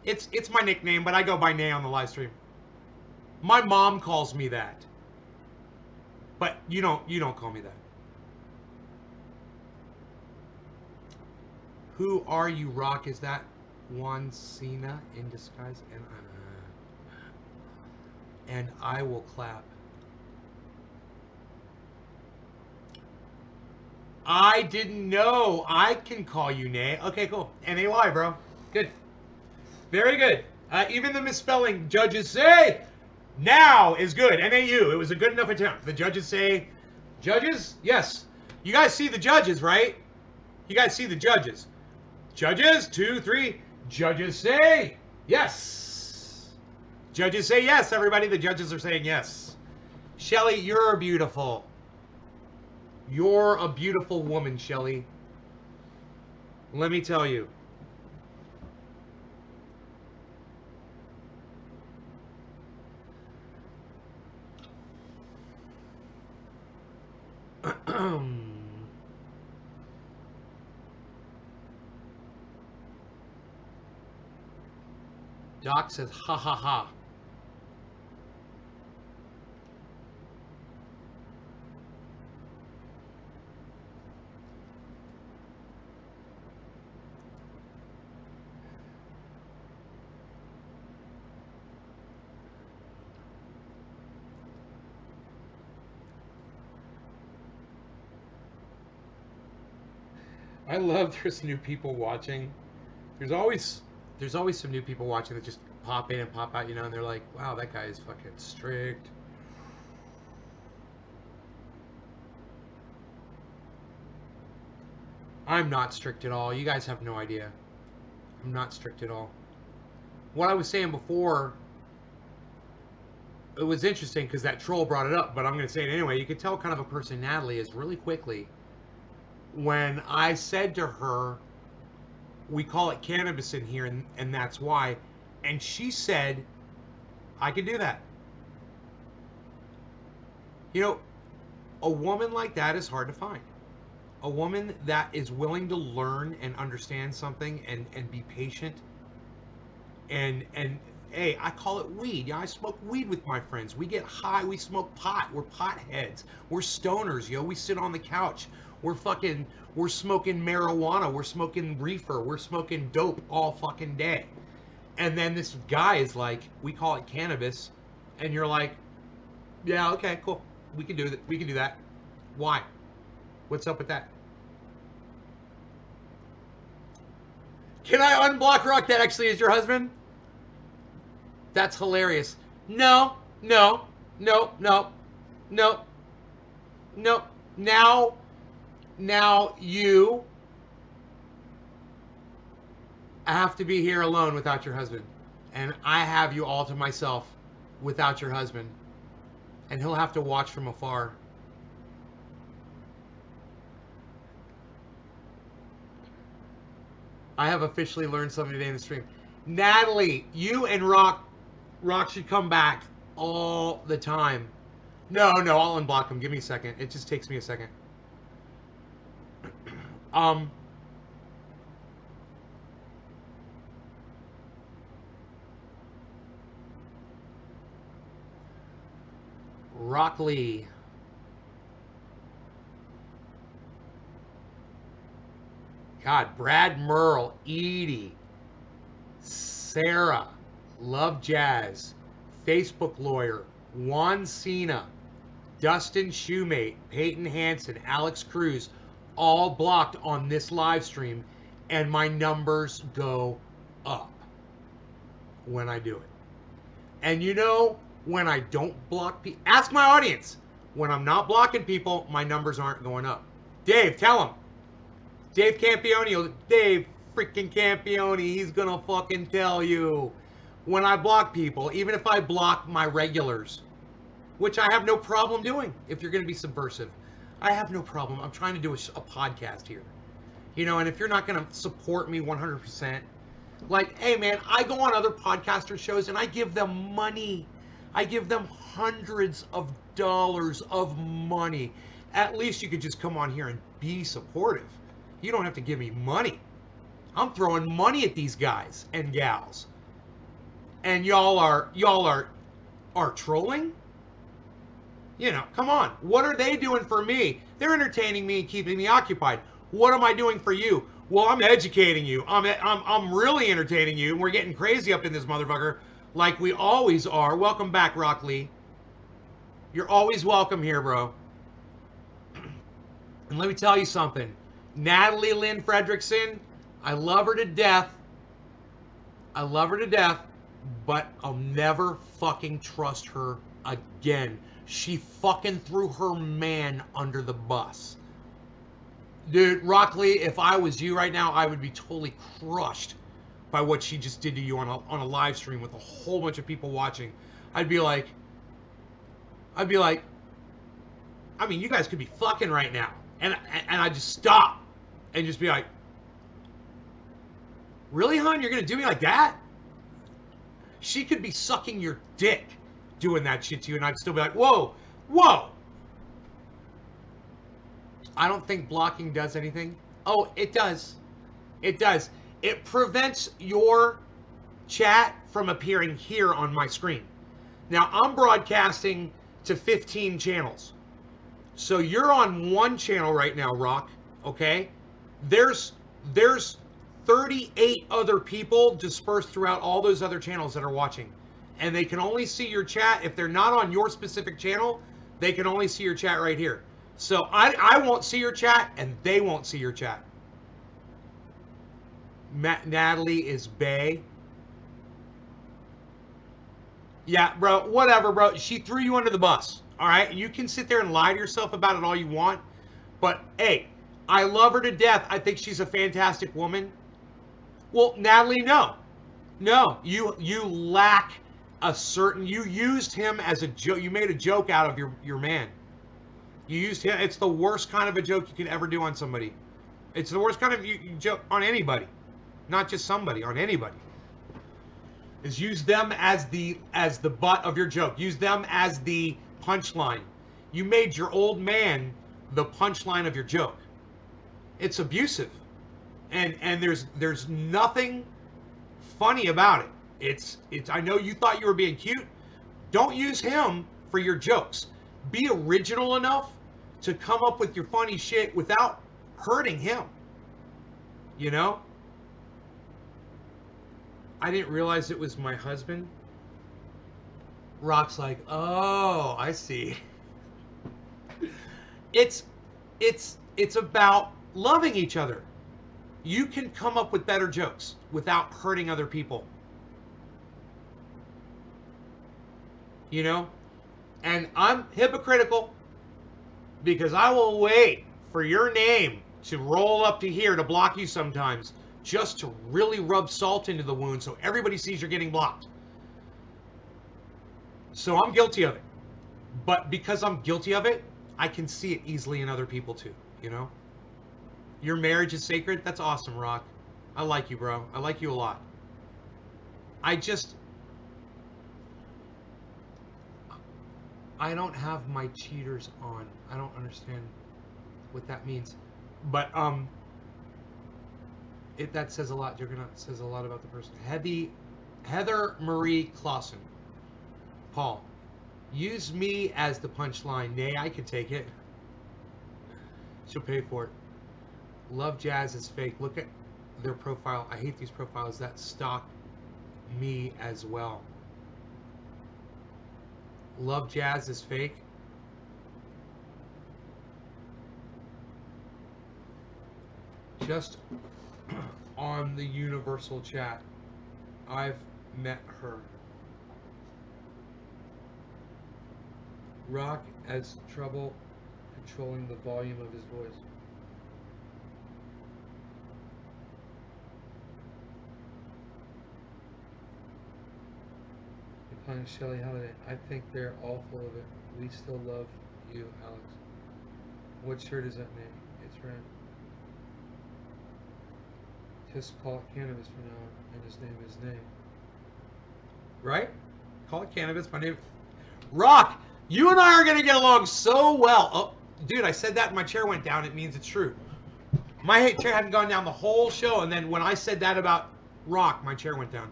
It's my nickname, but I go by Nay on the live stream. My mom calls me that. But you don't call me that. Who are you, Rock? Is that Juan Cena in disguise? And I will clap. I didn't know. I can call you Nay. Okay, cool. N-A-Y, bro. Good. Very good. Even the misspelling, judges say now is good. N-A-U. It was a good enough attempt. The judges say, judges? Yes. You guys see the judges, right? You guys see the judges. Judges, 2, 3. Judges say yes. Judges say yes, everybody. The judges are saying yes. Shelly, you're beautiful. You're a beautiful woman, Shelly. Let me tell you. Doc says, ha ha ha. I love there's new people watching. There's always some new people watching that just pop in and pop out, and they're like, wow, that guy is fucking strict. I'm not strict at all. You guys have no idea. I'm not strict at all. What I was saying before, it was interesting because that troll brought it up, but I'm going to say it anyway. You could tell kind of a person Natalie is really quickly when I said to her, we call it cannabis in here, and that's why. And she said, I can do that. A woman like that is hard to find. A woman that is willing to learn and understand something and be patient. And hey, I call it weed. Yeah, I smoke weed with my friends. We get high. We smoke pot. We're potheads. We're stoners, We sit on the couch. We're smoking marijuana. We're smoking reefer. We're smoking dope all fucking day. And then this guy is like, we call it cannabis. And you're like, yeah, okay, cool. We can do that. We can do that. Why? What's up with that? Can I unblock Rock that actually is your husband? That's hilarious. No. Now you have to be here alone without your husband. And I have you all to myself without your husband. And he'll have to watch from afar. I have officially learned something today in the stream. Natalie, you and Rock should come back all the time. No, I'll unblock him. Give me a second. It just takes me a second. Rock Lee. God, Brad Merle, Edie, Sarah, Love Jazz, Facebook Lawyer, Juan Cena, Dustin Shoemate, Peyton Hansen, Alex Cruz, all blocked on this live stream, and my numbers go up when I do it. And when I don't block people, ask my audience. When I'm not blocking people, my numbers aren't going up. Dave, tell him. Dave Campione, Dave freaking Campione, he's gonna fucking tell you. When I block people, even if I block my regulars, which I have no problem doing if you're gonna be subversive. I have no problem. I'm trying to do a podcast here. And if you're not gonna support me 100%, like, hey man, I go on other podcaster shows and I give them money. I give them hundreds of dollars of money. At least you could just come on here and be supportive. You don't have to give me money. I'm throwing money at these guys and gals. and y'all are trolling? You know, come on. What are they doing for me? They're entertaining me and keeping me occupied. What am I doing for you? Well, I'm educating you. I'm really entertaining you. And we're getting crazy up in this motherfucker like we always are. Welcome back, Rock Lee. You're always welcome here, bro. And let me tell you something. Natalie Lynn Fredrickson, I love her to death. I love her to death, but I'll never fucking trust her again. She fucking threw her man under the bus. Dude, Rock Lee, if I was you right now, I would be totally crushed by what she just did to you on a live stream with a whole bunch of people watching. I'd be like, I mean, you guys could be fucking right now. And I'd just stop and just be like, really, hon? You're going to do me like that? She could be sucking your dick doing that shit to you, and I'd still be like, whoa, whoa. I don't think blocking does anything. Oh, it does. It does. It prevents your chat from appearing here on my screen. Now, I'm broadcasting to 15 channels. So you're on one channel right now, Rock, okay? There's 38 other people dispersed throughout all those other channels that are watching. And they can only see your chat. If they're not on your specific channel, they can only see your chat right here. So I won't see your chat, and they won't see your chat. Natalie is bae. Yeah, bro, whatever, bro. She threw you under the bus, all right? You can sit there and lie to yourself about it all you want. But, hey, I love her to death. I think she's a fantastic woman. Well, Natalie, no. No, you lack a certain... You used him as a joke. You made a joke out of your man. You used him. It's the worst kind of a joke you could ever do on somebody. It's the worst kind of joke on anybody. Not just somebody, on anybody. Is use them as the butt of your joke. Use them as the punchline. You made your old man the punchline of your joke. It's abusive. And there's nothing funny about it. It's I know you thought you were being cute. Don't use him for your jokes. Be original enough to come up with your funny shit without hurting him. You know? I didn't realize it was my husband. Rock's like, oh, I see. It's about loving each other. You can come up with better jokes without hurting other people. You know? And I'm hypocritical because I will wait for your name to roll up to here to block you sometimes just to really rub salt into the wound so everybody sees you're getting blocked. So I'm guilty of it. But because I'm guilty of it, I can see it easily in other people too, you know? Your marriage is sacred? That's awesome, Rock. I like you, bro. I like you a lot. I don't have my cheaters on. I don't understand what that means. But, that says a lot. Says a lot about the person. Heather Marie Clausen. Paul. Use me as the punchline. Nay, I can take it. She'll pay for it. Love Jazz is fake. Look at their profile. I hate these profiles that stalk me as well. Love Jazz is fake. Just on the universal chat. I've met her. Rock has trouble controlling the volume of his voice. Define Shelley Holiday. I think they're all full of it. We still love you, Alex. What shirt is that name? It's red. Just call it Cannabis for now, and his name is Name. Right? Call it Cannabis. My name. Rock, you and I are gonna get along so well. Oh, dude, I said that and my chair went down. It means it's true. My chair hadn't gone down the whole show, and then when I said that about Rock, my chair went down.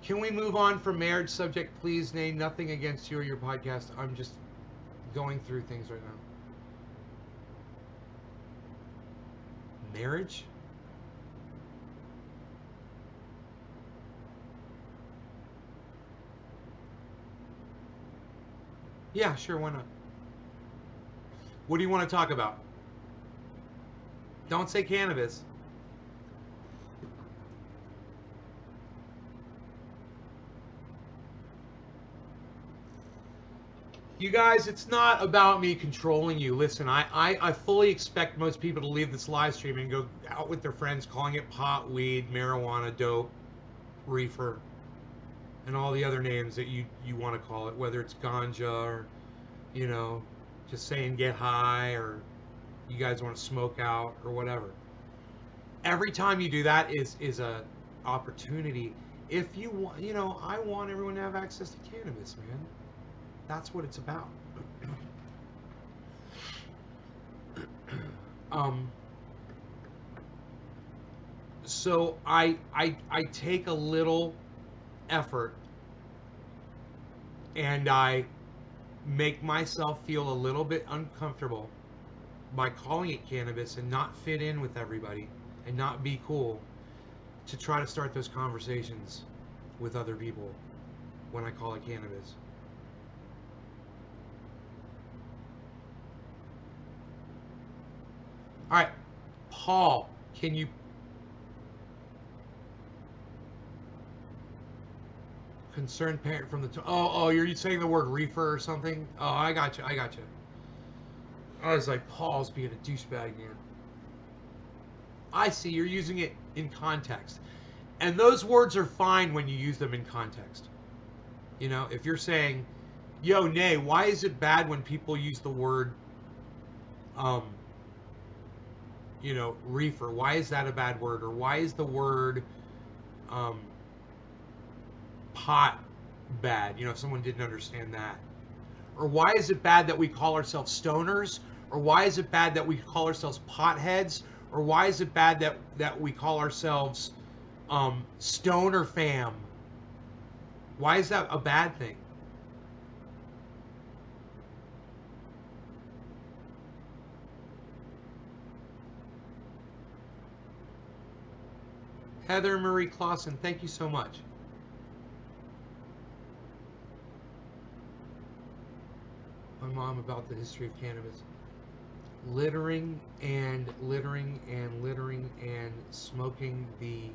Can we move on from marriage subject, please? Nay, nothing against you or your podcast. I'm just going through things right now. Marriage? Yeah, sure, why not? What do you want to talk about? Don't say cannabis. You guys, it's not about me controlling you. Listen, I fully expect most people to leave this live stream and go out with their friends calling it pot, weed, marijuana, dope, reefer, and all the other names that you want to call it, whether it's ganja or, you know, just saying get high, or you guys want to smoke out or whatever. Every time you do that is a opportunity. If you want, you know, I want everyone to have access to cannabis, man. That's what it's about. So I take a little effort and I make myself feel a little bit uncomfortable by calling it cannabis and not fit in with everybody and not be cool, to try to start those conversations with other people when I call it cannabis. All right, Paul, can you concerned parent from the oh, you're saying the word reefer or something? Oh, I got you. I was like, Paul's being a douchebag, man. I see, you're using it in context, and those words are fine when you use them in context. You know, if you're saying, yo, Nay, why is it bad when people use the word you know, reefer? Why is that a bad word? Or why is the word pot bad? You know, if someone didn't understand that. Or why is it bad that we call ourselves stoners? Or why is it bad that we call ourselves potheads? Or why is it bad that we call ourselves stoner fam? Why is that a bad thing? Heather Marie Clausen, thank you so much. My mom about the history of cannabis. Littering and smoking the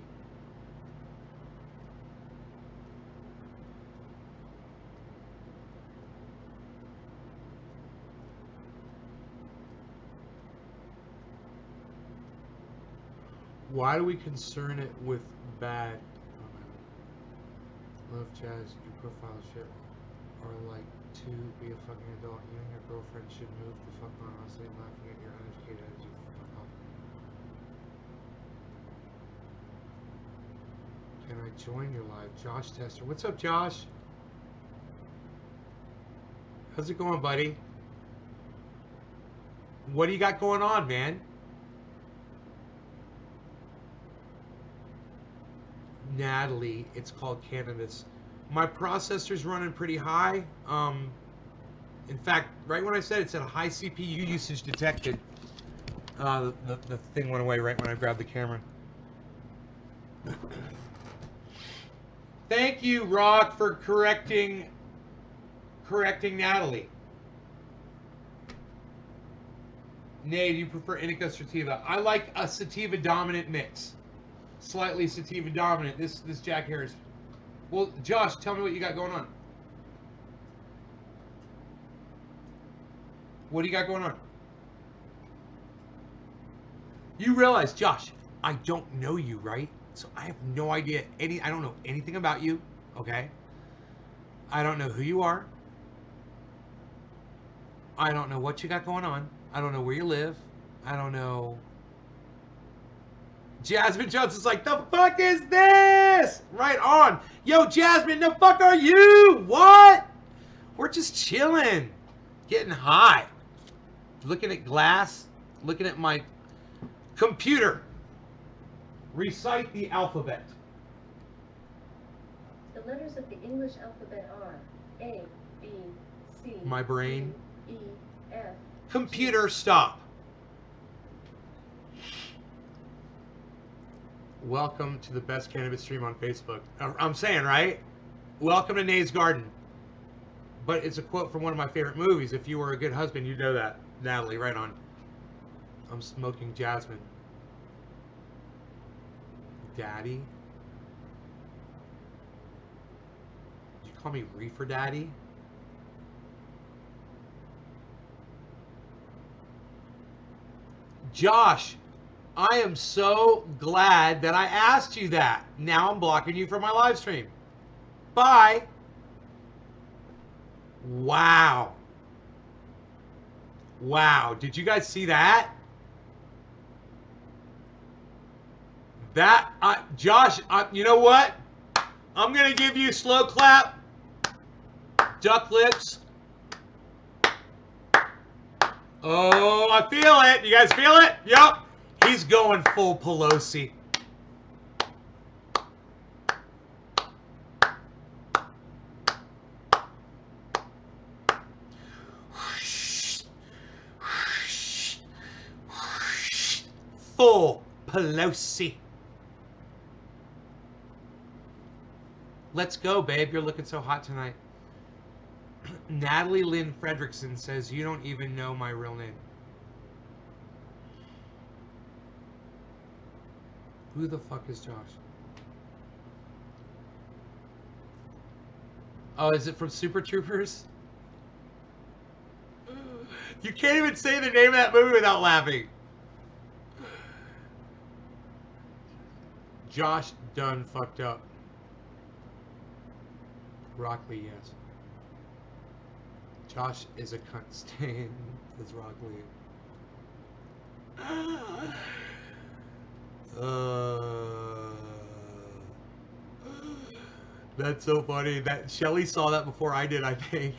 why do we concern it with bad? Love jazz, your profile shit, or like to be a fucking adult. You and your girlfriend should move the fuck on. Honestly, laughing at your uneducated as you fuck off. Can I join your live? Josh Tester. What's up, Josh? How's it going, buddy? What do you got going on, man? Natalie, it's called cannabis. My processor's running pretty high. In fact, right when I said it said a high CPU usage detected, the thing went away right when I grabbed the camera. Thank you, Rock, for correcting Natalie. Nay, do you prefer indica sativa? I like a sativa dominant mix. Slightly sativa dominant. This Jack Harris. Well, Josh, tell me what you got going on. What do you got going on? You realize, Josh, I don't know you, right? So I have no idea I don't know anything about you, okay? I don't know who you are. I don't know what you got going on. I don't know where you live. I don't know. Jasmine Jones is like, the fuck is this? Right on. Yo, Jasmine, the fuck are you? What? We're just chilling. Getting high. Looking at glass. Looking at my computer. Recite the alphabet. The letters of the English alphabet are A, B, C, My brain. D, E, F. Computer, stop. Welcome to the best cannabis stream on Facebook. I'm saying, right? Welcome to Nate's Garden. But it's a quote from one of my favorite movies. If you were a good husband, you'd know that. Natalie, right on. I'm smoking Jasmine. Daddy? Did you call me Reefer Daddy? Josh, I am so glad that I asked you that. Now I'm blocking you from my live stream. Bye. Wow. Wow. Did you guys see that? Josh, you know what? I'm going to give you slow clap, duck lips. Oh, I feel it. You guys feel it? Yep. He's going full Pelosi. Full Pelosi. Let's go, babe. You're looking so hot tonight. Natalie Lynn Fredrickson says, you don't even know my real name. Who the fuck is Josh? Oh, is it from Super Troopers? You can't even say the name of that movie without laughing. Josh done fucked up. Rockley, yes. Josh is a cunt stain, says Rockley. That's so funny. That Shelly saw that before I did, I think.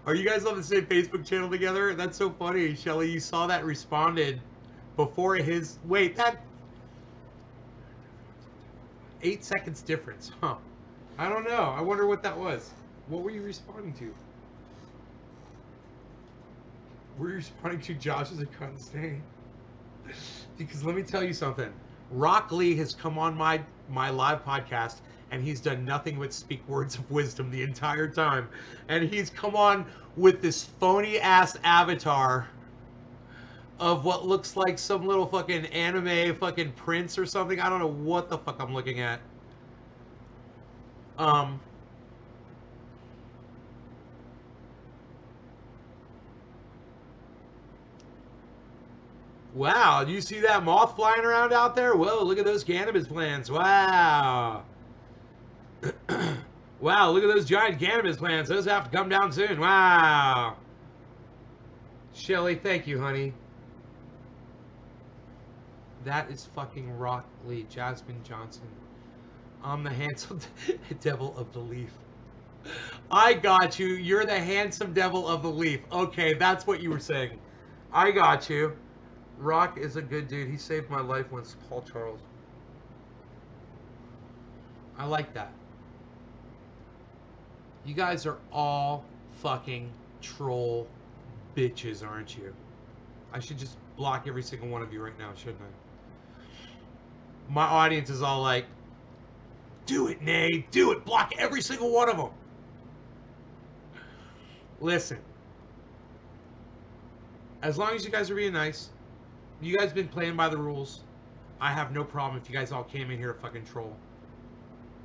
Are you guys on the same Facebook channel together? That's so funny. Shelly, you saw that, responded before his... Wait, that... 8 seconds difference, huh? I don't know. I wonder what that was. What were you responding to? Were you responding to Josh as a cunt stain? Because let me tell you something. Rock Lee has come on my live podcast, and he's done nothing but speak words of wisdom the entire time. And he's come on with this phony-ass avatar of what looks like some little fucking anime fucking prince or something. I don't know what the fuck I'm looking at. Wow, do you see that moth flying around out there? Whoa, look at those cannabis plants. Wow. Wow, look at those giant cannabis plants. Those have to come down soon. Wow. Shelly, thank you, honey. That is fucking Rock Lee, Jasmine Johnson. I'm the handsome devil of the leaf. I got you. You're the handsome devil of the leaf. Okay, that's what you were saying. I got you. Rock is a good dude. He saved my life once, Paul Charles. I like that. You guys are all fucking troll bitches, aren't you? I should just block every single one of you right now, shouldn't I? My audience is all like, do it, Nate. Do it. Block every single one of them. Listen. As long as you guys are being nice, you guys been playing by the rules, I have no problem if you guys all came in here to fucking troll.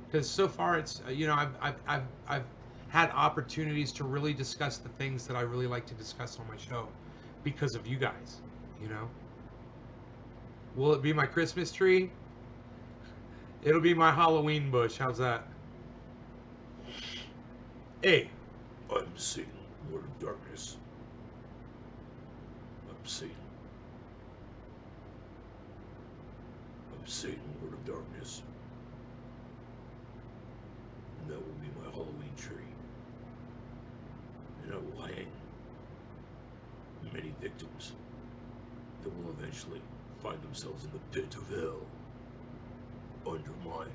Because so far it's, you know, I've had opportunities to really discuss the things that I really like to discuss on my show because of you guys, you know. Will it be my Christmas tree? It'll be my Halloween bush. How's that? Hey, I'm Satan, Lord of Darkness. I'm Satan. I'm Satan, Lord of Darkness. And that will be my Halloween tree. And I will hang many victims that will eventually find themselves in the pit of hell. Undermine.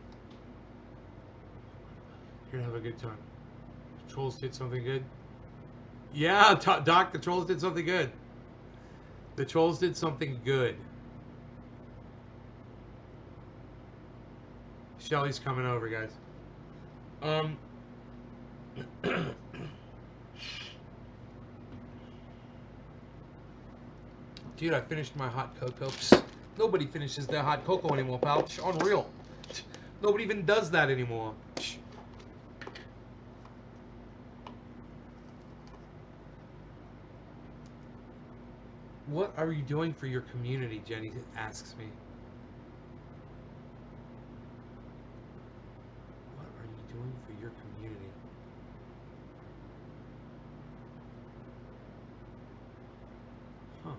You're gonna have a good time. The trolls did something good. Yeah, Doc, the trolls did something good. The trolls did something good. Shelly's coming over, guys. Dude, I finished my hot cocoa. Psst, nobody finishes their hot cocoa anymore, pal. Psh, unreal. Nobody even does that anymore. Psh. What are you doing for your community, Jenny asks me. What are you doing for your community? Huh.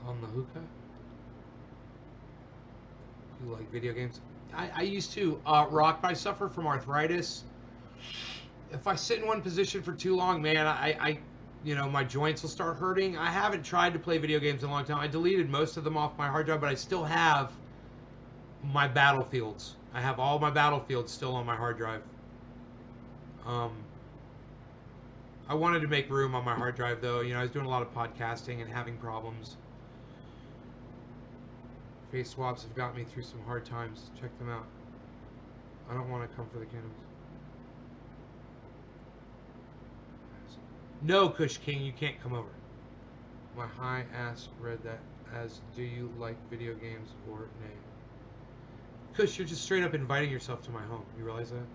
On the hookah? You like video games? I used to rock, but I suffer from arthritis. If I sit in one position for too long, man, I you know, my joints will start hurting. I haven't tried to play video games in a long time. I deleted most of them off my hard drive, but I still have my Battlefields. I have all my Battlefields still on my hard drive. I wanted to make room on my hard drive, though. You know, I was doing a lot of podcasting and having problems. Face swaps have got me through some hard times. Check them out. I don't want to come for the cannabis. No, Kush King, you can't come over. My high ass read that as, do you like video games or nay? Kush, you're just straight up inviting yourself to my home. You realize that?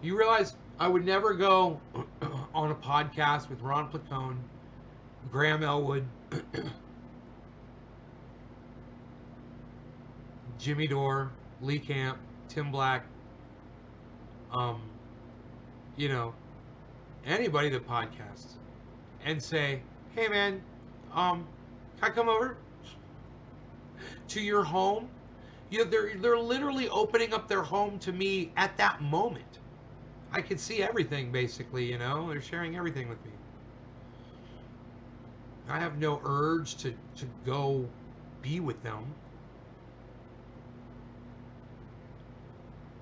You realize I would never go on a podcast with Ron Placone, Graham Elwood, Jimmy Dore, Lee Camp, Tim Black, you know, anybody that podcasts, and say, hey man, can I come over to your home? You know, they're literally opening up their home to me at that moment. I could see everything, basically, you know? They're sharing everything with me. I have no urge to go be with them.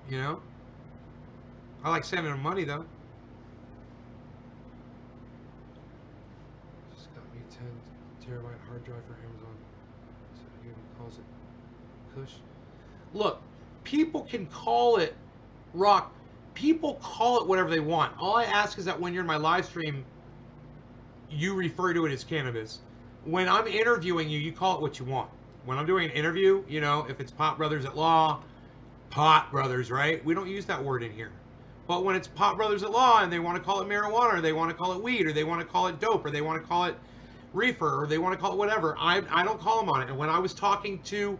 You know? I like sending them money, though. Just got me 10 terabyte hard drive for Amazon. So he even calls it Kush. Look, people can call it rock. People call it whatever they want. All I ask is that when you're in my live stream, you refer to it as cannabis. When I'm interviewing you, you call it what you want. When I'm doing an interview, you know, if it's Pot Brothers at Law, Pot Brothers, right? We don't use that word in here. But when it's Pot Brothers at Law and they want to call it marijuana, or they want to call it weed, or they want to call it dope, or they want to call it reefer, or they want to call it whatever, I don't call them on it. And when I was talking to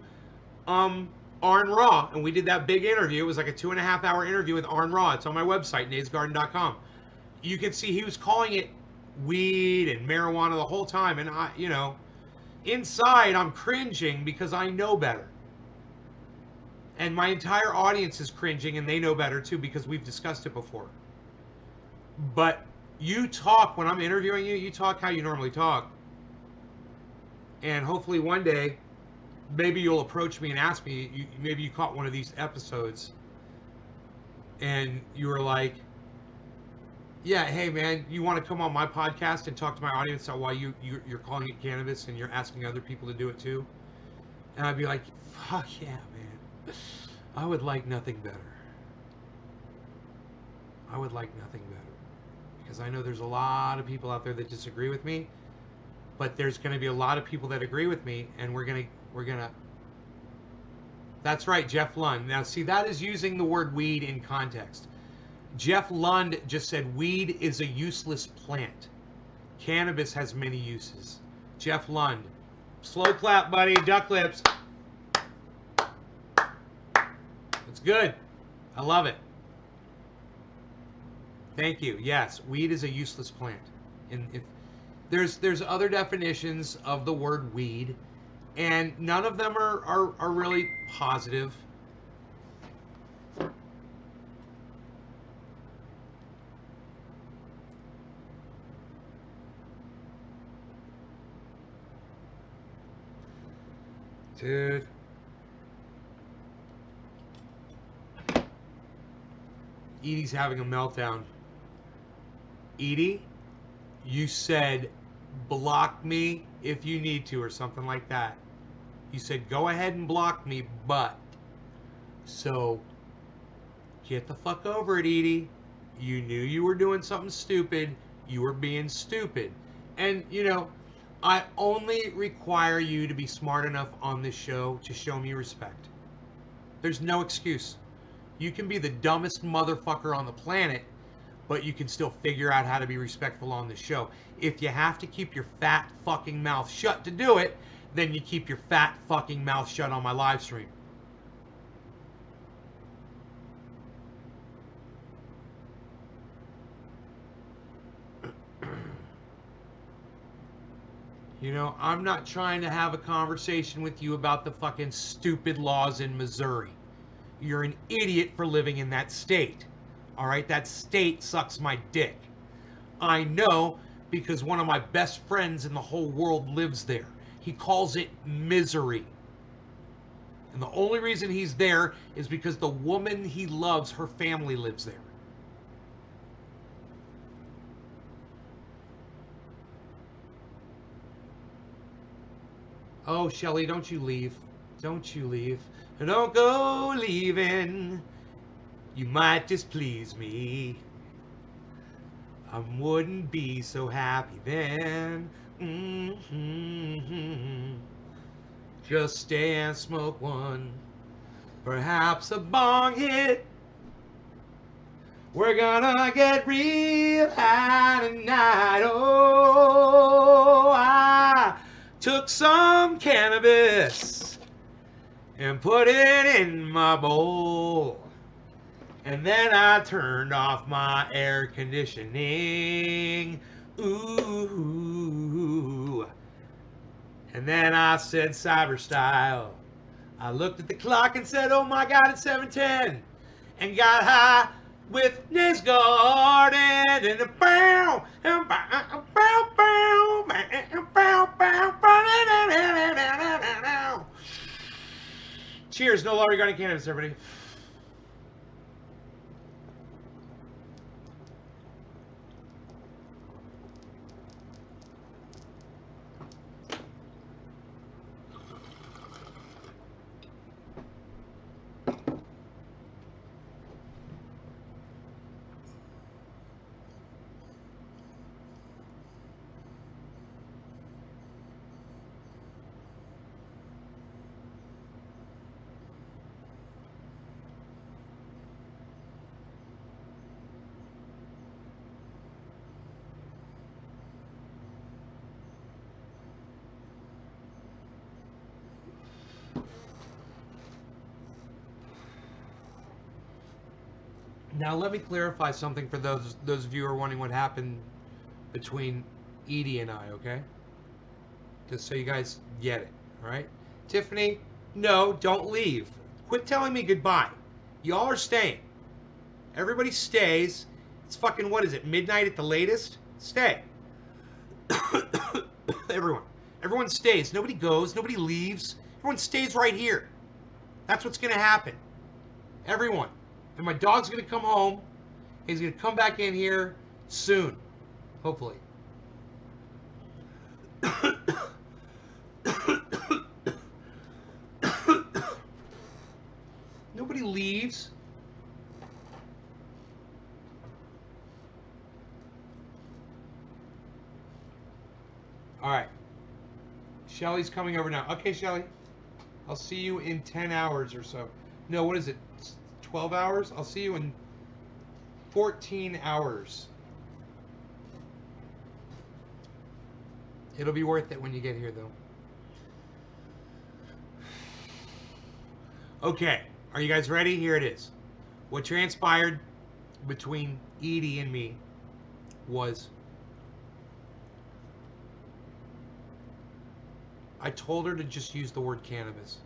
Arn Raw, and we did that big interview. It was like a 2.5-hour interview with Arn Raw. It's on my website, naysgarden.com. You can see he was calling it weed and marijuana the whole time. And I, you know, inside I'm cringing because I know better. And my entire audience is cringing, and they know better too because we've discussed it before. But you talk, when I'm interviewing you, you talk how you normally talk. And hopefully one day, maybe you'll approach me and ask me, maybe you caught one of these episodes and you were like, yeah, hey man, you want to come on my podcast and talk to my audience about why you're calling it cannabis and you're asking other people to do it too? And I'd be like, fuck yeah, man. I would like nothing better. I would like nothing better. Because I know there's a lot of people out there that disagree with me, but there's going to be a lot of people that agree with me, and we're gonna that's right, Jeff Lund. Now see, that is using the word weed in context. Jeff Lund just said weed is a useless plant. Cannabis has many uses. Jeff Lund. Slow clap, buddy. Duck lips. It's good. I love it. Thank you. Yes, weed is a useless plant. And if there's other definitions of the word weed, and none of them are really positive. Dude. Edie's having a meltdown. Edie, you said block me if you need to or something like that. You said go ahead and block me, but. So, get the fuck over it, Edie. You knew you were doing something stupid. You were being stupid. And, you know, I only require you to be smart enough on this show to show me respect. There's no excuse. You can be the dumbest motherfucker on the planet, but you can still figure out how to be respectful on this show. If you have to keep your fat fucking mouth shut to do it, then you keep your fat fucking mouth shut on my live stream. You know, I'm not trying to have a conversation with you about the fucking stupid laws in Missouri. You're an idiot for living in that state. All right? That state sucks my dick. I know because one of my best friends in the whole world lives there. He calls it misery. And the only reason he's there is because the woman he loves, her family lives there. Oh, Shelly, don't you leave. Don't you leave. Don't go leaving. You might displease me. I wouldn't be so happy then. Just stay and smoke one. Perhaps a bong hit. We're gonna get real high tonight. Oh, I took some cannabis and put it in my bowl. And then I turned off my air conditioning. Ooh. And then I said cyber style. I looked at the clock and said, oh my God, it's 7:10. And got high with Nisgard and a bow. Cheers, no longer regarding cannabis, everybody. Now let me clarify something for those of you who are wondering what happened between Edie and I, okay? Just so you guys get it, all right? Tiffany, no, don't leave. Quit telling me goodbye. Y'all are staying. Everybody stays. It's fucking, what is it, midnight at the latest? Stay. Everyone stays. Nobody goes. Nobody leaves. Everyone stays right here. That's what's going to happen. Everyone. And my dog's going to come home. He's going to come back in here soon. Hopefully. Nobody leaves. All right. Shelly's coming over now. Okay, Shelly. I'll see you in 10 hours or so. No, what is it? 12 hours? I'll see you in 14 hours. It'll be worth it when you get here, though. Okay. Are you guys ready? Here it is. What transpired between Edie and me was I told her to just use the word cannabis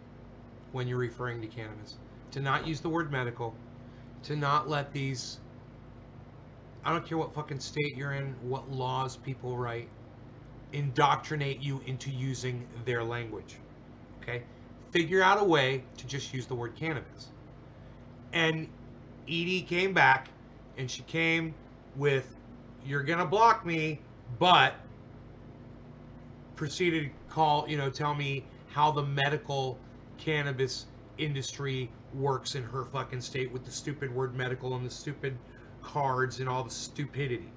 when you're referring to cannabis, to not use the word medical, to not let these, I don't care what fucking state you're in, what laws people write, indoctrinate you into using their language. Okay? Figure out a way to just use the word cannabis. And Edie came back and she came with, you're gonna block me, but proceeded to tell me how the medical cannabis industry works in her fucking state with the stupid word medical and the stupid cards and all the stupidity.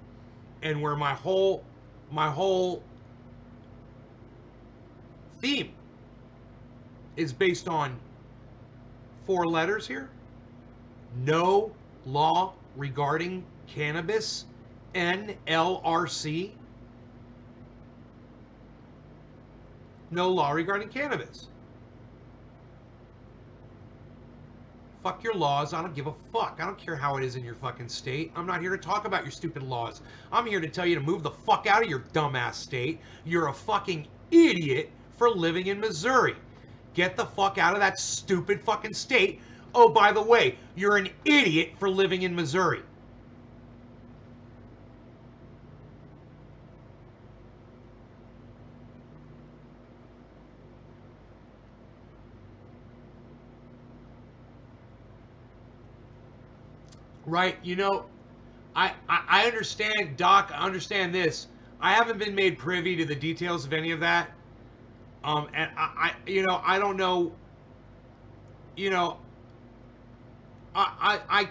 And where my whole theme is based on 4 letters here. No law regarding cannabis, NLRC. No law regarding cannabis. Fuck your laws. I don't give a fuck. I don't care how it is in your fucking state. I'm not here to talk about your stupid laws. I'm here to tell you to move the fuck out of your dumbass state. You're a fucking idiot for living in Missouri. Get the fuck out of that stupid fucking state. Oh, by the way, you're an idiot for living in Missouri. Right, I understand, Doc, I understand this. I haven't been made privy to the details of any of that. And I don't know, I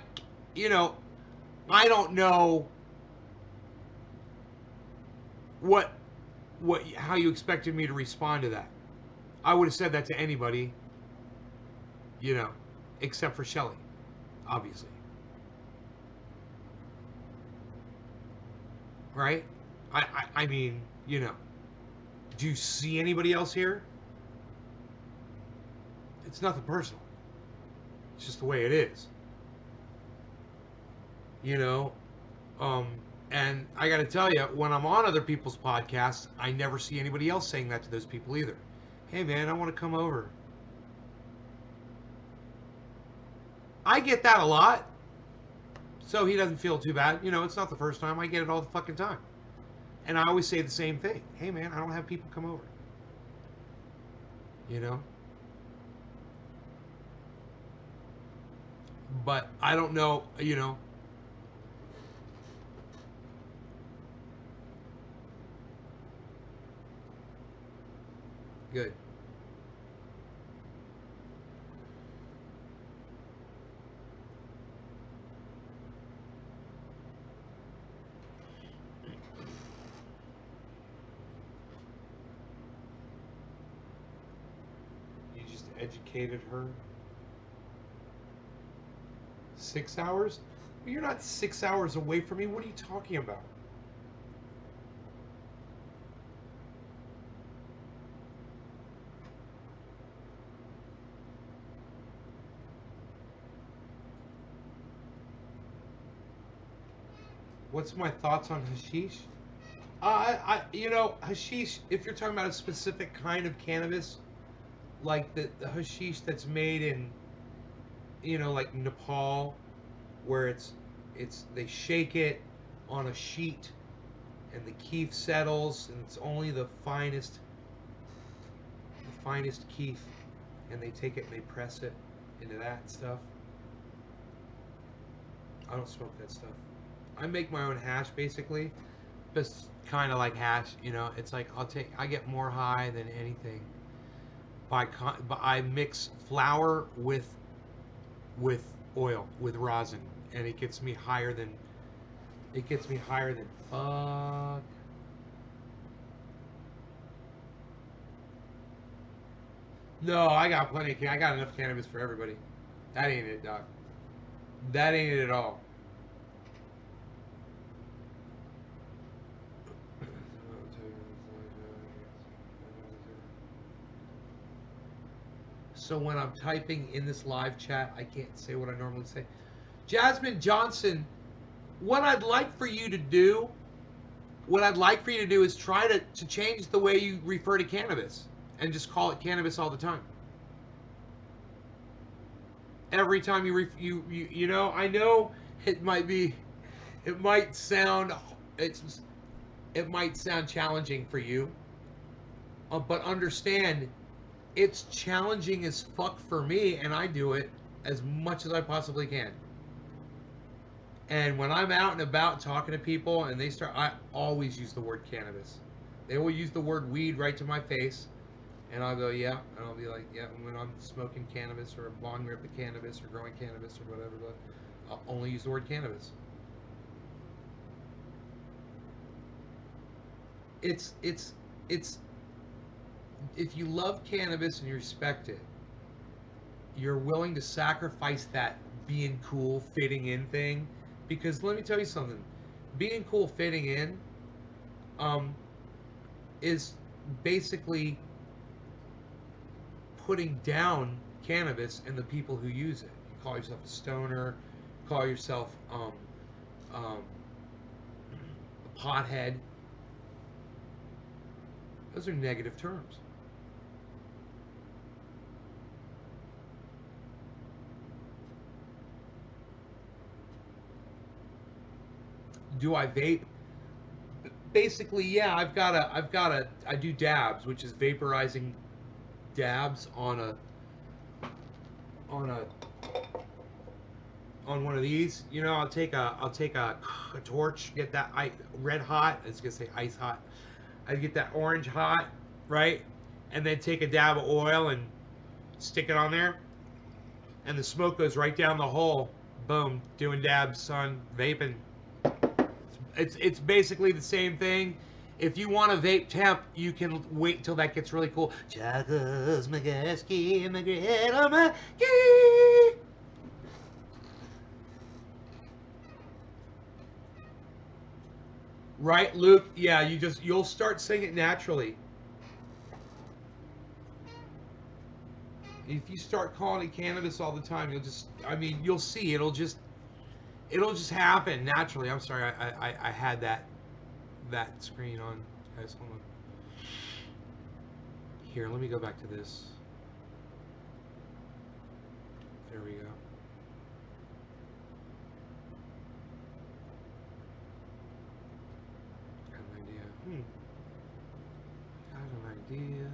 I don't know how you expected me to respond to that. I would have said that to anybody, except for Shelley, obviously. Right? I mean, do you see anybody else here? It's nothing personal. It's just the way it is. And I got to tell you, when I'm on other people's podcasts, I never see anybody else saying that to those people either. Hey, man, I want to come over. I get that a lot. So he doesn't feel too bad. It's not the first time. I get it all the fucking time. And I always say the same thing. Hey, man, I don't have people come over. But I don't know, Good. You just educated her. 6 hours? You're not 6 hours away from me. What are you talking about? What's my thoughts on hashish? Hashish, if you're talking about a specific kind of cannabis, like the hashish that's made in, like Nepal, where it's they shake it on a sheet and the keef settles and it's only the finest keef, and they take it and they press it into that stuff. I don't smoke that stuff. I make my own hash basically, just kind of like hash. It's like I get more high than anything but I mix flour with oil, with rosin, and it gets me higher than fuck. No, I got plenty I got enough cannabis for everybody. That ain't it, Doc. That ain't it at all. So when I'm typing in this live chat, I can't say what I normally say. Jasmine Johnson What I'd like for you to do, is try to change the way you refer to cannabis and just call it cannabis all the time. Every time you know, I know it might be, it might sound, it might sound challenging for you, but understand it's challenging as fuck for me, and I do it as much as I possibly can. And when I'm out and about talking to people and I always use the word cannabis. They will use the word weed right to my face, and I'll go, yeah, and I'll be like, yeah, when I'm smoking cannabis or a bong rip of cannabis or growing cannabis or whatever, but I'll only use the word cannabis. It's if you love cannabis and you respect it, you're willing to sacrifice that being cool, fitting in thing, because let me tell you something, being cool, fitting in, is basically putting down cannabis and the people who use it. You call yourself a stoner, call yourself a pothead. Those are negative terms. Do I vape? Basically, yeah. I do dabs, which is vaporizing dabs on a on one of these. You know, I'll take a torch, get that red hot. I was gonna say ice hot. I get that orange hot, right? And then take a dab of oil and stick it on there, and the smoke goes right down the hole. Boom, doing dabs, son, vaping. It's basically the same thing. If you want to vape temp, you can wait until that gets really cool. Right, Luke? Yeah, you'll start saying it naturally. If you start calling it cannabis all the time, you'll see it'll just happen naturally. I'm sorry, I had that screen on. Guys, hold on. Here, let me go back to this. There we go. Got an idea. Got an idea.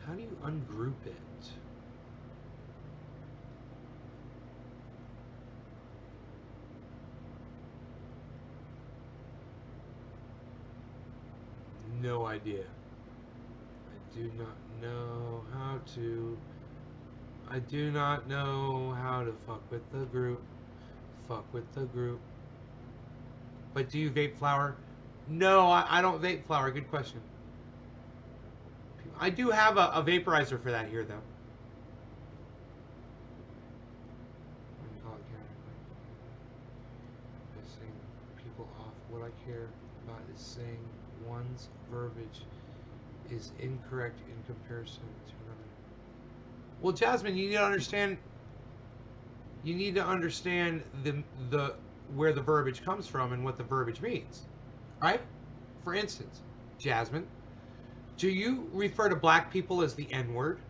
How do you ungroup it? No idea. I do not know how to. I do not know how to fuck with the group. Fuck with the group. But do you vape flower? No, I don't vape flower. Good question. I do have a vaporizer for that here, though. Pissing people off. What I care about is saying one's verbiage is incorrect in comparison to another. Well, Jasmine, you need to understand. You need to understand the where the verbiage comes from and what the verbiage means, right? For instance, Jasmine, do you refer to black people as the N-word?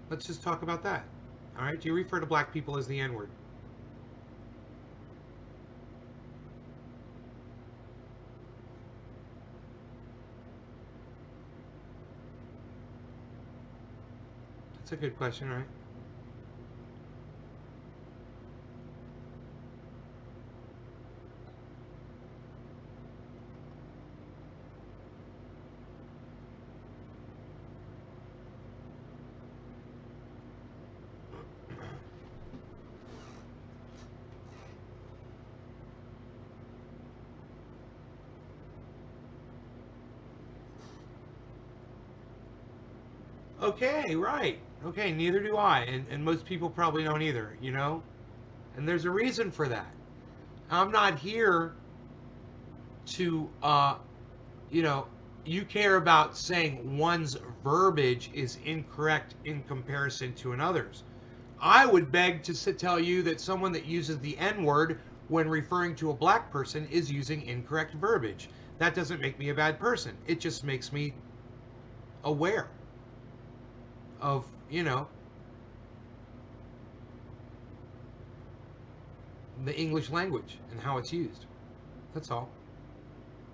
Let's just talk about that. All right? Do you refer to black people as the N-word? That's a good question, right? Okay, right. Okay, neither do I. And most people probably don't either, you know? And there's a reason for that. I'm not here to, you know, you care about saying one's verbiage is incorrect in comparison to another's. I would beg to tell you that someone that uses the N word when referring to a black person is using incorrect verbiage. That doesn't make me a bad person. It just makes me aware of, you know, the English language and how it's used. That's all.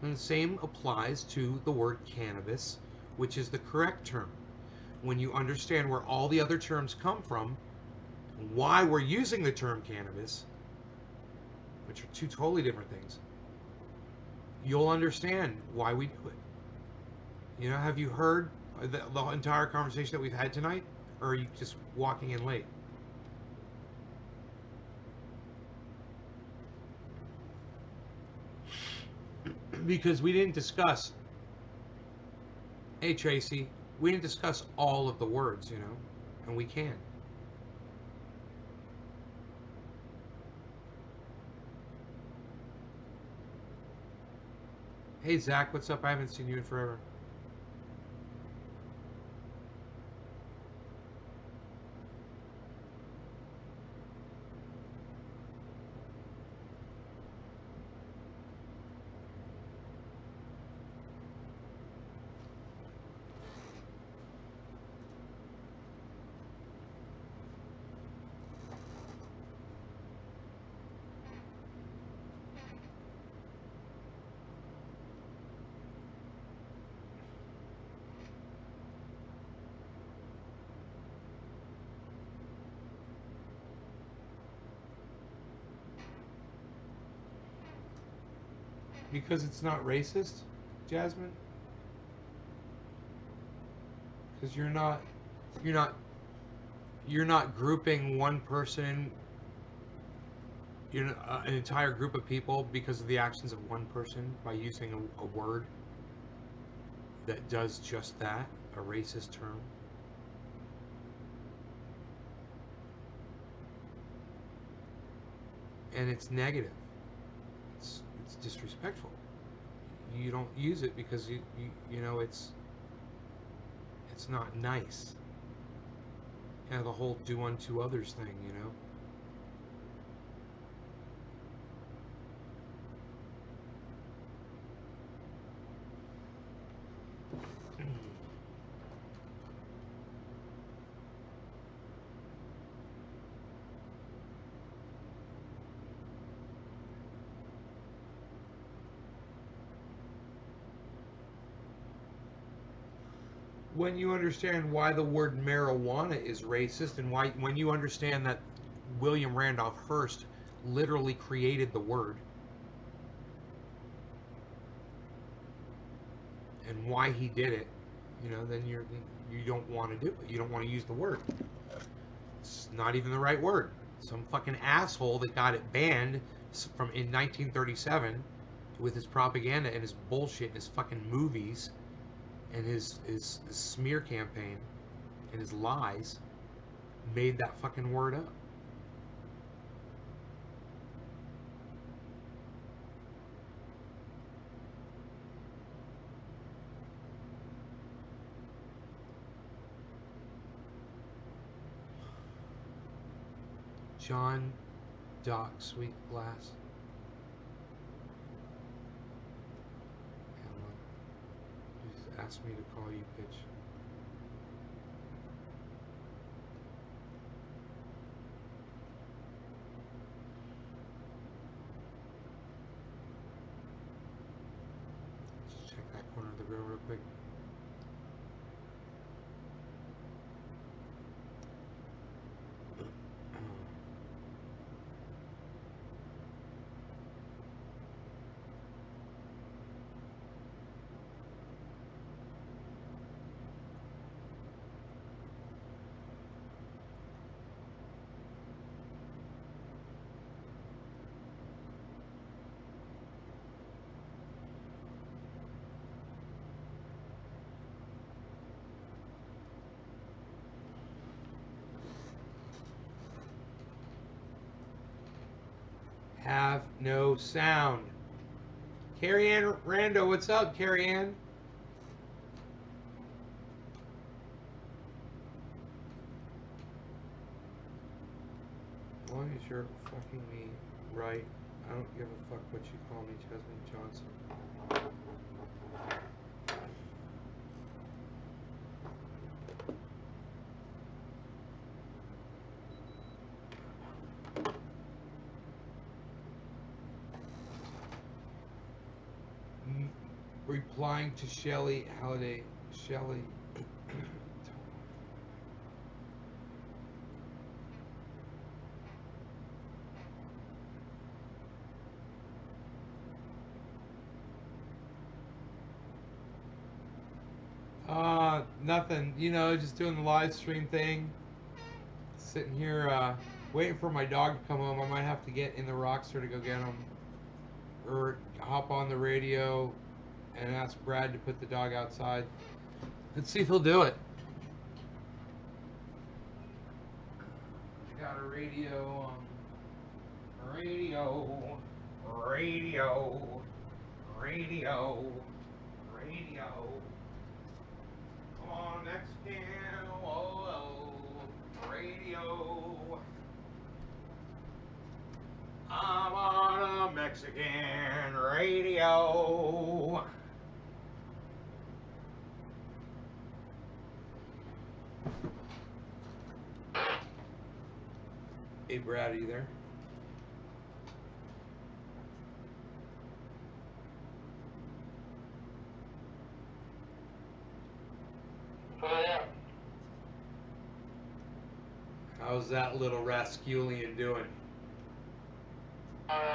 And the same applies to the word cannabis, which is the correct term. When you understand where all the other terms come from, why we're using the term cannabis, which are two totally different things, you'll understand why we do it. You know, have you heard the entire conversation that we've had tonight? Or are you just walking in late? Because we didn't discuss, hey Tracy, we didn't discuss all of the words, you know, and we can. Hey Zach, what's up? I haven't seen you in forever. Because it's not racist, Jasmine? Because you're not you're not grouping one person, you know, an entire group of people because of the actions of one person by using a word that does just that, a racist term. And it's negative. It's disrespectful. You don't use it because you know it's not nice. You know, the whole do unto others thing, you know. When you understand why the word marijuana is racist and why when you understand that William Randolph Hearst literally created the word and why he did it, you know, then you don't want to do it. You don't want to use the word. It's not even the right word. Some fucking asshole that got it banned from in 1937 with his propaganda and his bullshit and his fucking movies and his smear campaign and his lies made that fucking word up. John Doc Sweetglass. Just asked me to call you, bitch. Just check that corner of the grill real quick. have no sound. Carrie Ann Rando, what's up, Carrie Ann? As long as you're fucking me right, I don't give a fuck what you call me, Jasmine Johnson. Replying to Shelly Halliday. Shelly. Nothing. You know, just doing the live stream thing. Sitting here, waiting for my dog to come home. I might have to get in the Roxor to go get him. Or hop on the radio and ask Brad to put the dog outside. Let's see if he'll do it. I got a radio, radio. Come on, Mexican, whoa, radio. I'm on a Mexican radio. Hey, Brad, are you there? How's that little Rasculian doing?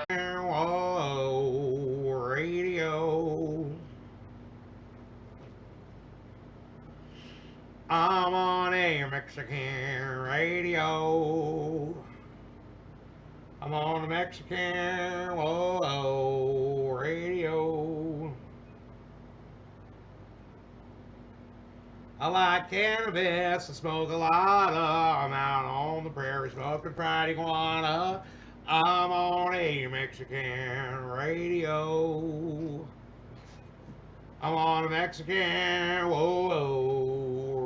Whoa, radio. I'm on a Mexican radio. I'm on a Mexican radio. I like cannabis, I smoke a lot of. I'm out on the prairie smoking fried iguana. I'm on a Mexican radio. I'm on a Mexican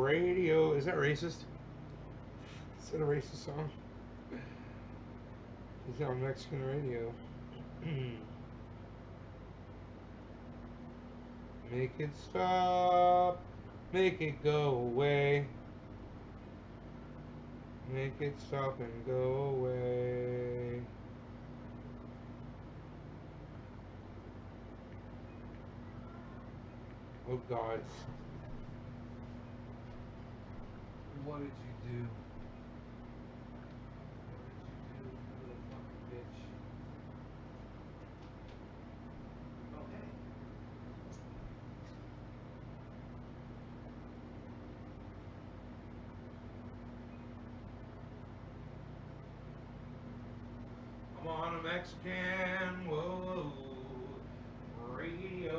radio. Is that racist? Is that a racist song? Is that on Mexican radio? Make it stop. Make it go away. Make it stop and go away. Oh God. What did you do? What did you do, you little fucking bitch? Okay. I'm on a Mexican, radio.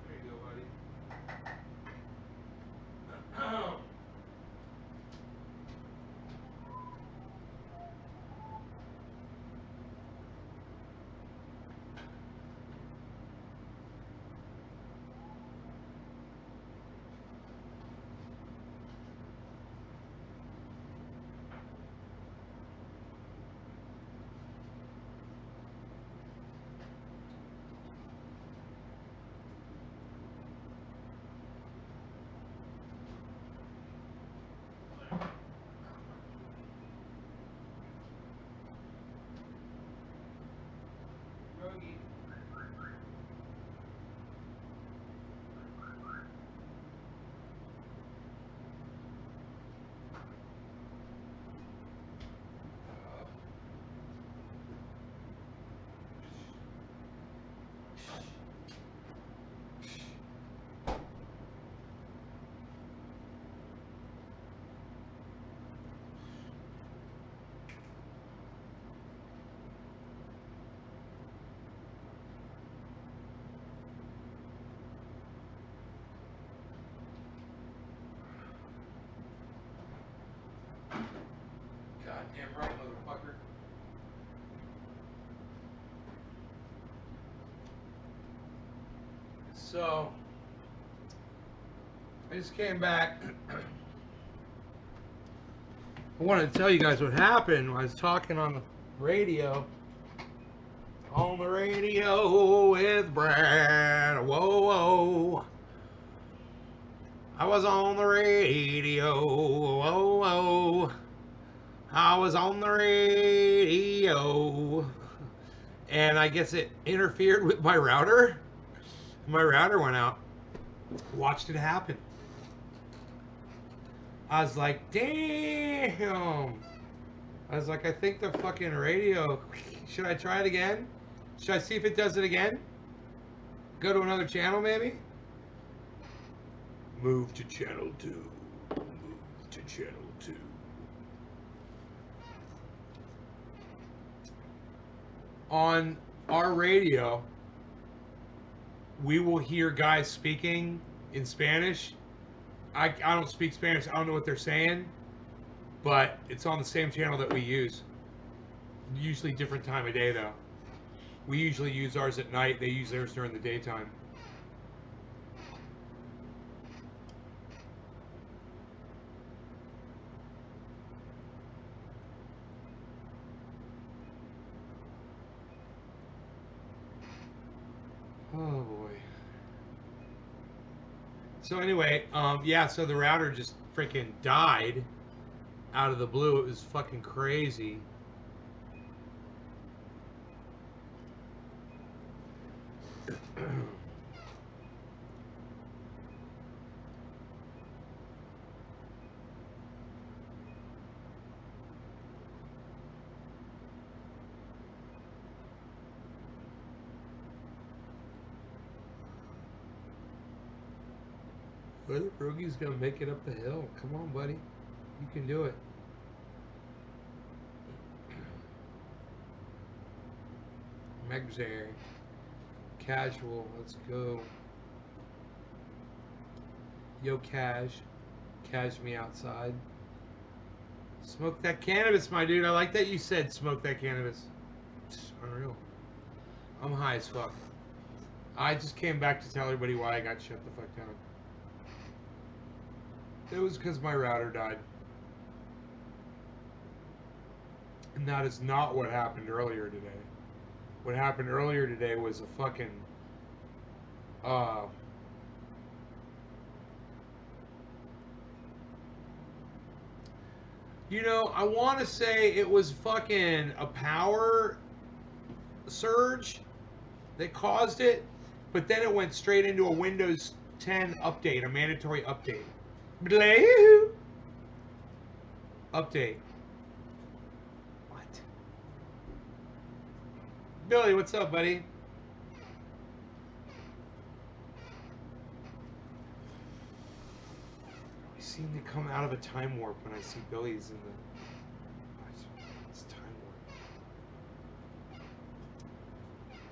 There you go, buddy. So, I just came back. I wanted to tell you guys what happened when I was talking on the radio. On the radio with Brad. Whoa, whoa. I was on the radio. Whoa, whoa. I was on the radio. And I guess it interfered with my router. My router went out. Watched it happen. I was like, damn. I was like, I think the fucking radio. Should I try it again? Should I see if it does it again? Go to another channel, maybe? Move to channel 2. Move to channel 2. On our radio, we will hear guys speaking in Spanish. I don't speak Spanish. I don't know what they're saying, but it's on the same channel that we use. Usually different time of day, though. We usually use ours at night. They use theirs during the daytime. Oh, boy. So anyway, yeah, so the router just freaking died out of the blue. It was fucking crazy. Brother Roogie's gonna make it up the hill. Come on, buddy. You can do it. Megzer. Casual. Let's go. Yo, Cash. Cash me outside. Smoke that cannabis, my dude. I like that you said smoke that cannabis. It's unreal. I'm high as fuck. I just came back to tell everybody why I got shut the fuck down. It was because my router died. And that is not what happened earlier today. What happened earlier today was a fucking... you know, I want to say it was fucking a power surge that caused it, but then it went straight into a Windows 10 update, a mandatory update. Update. What? Billy, what's up, buddy? I seem to come out of a time warp when I see Billy's in the... It's time warp.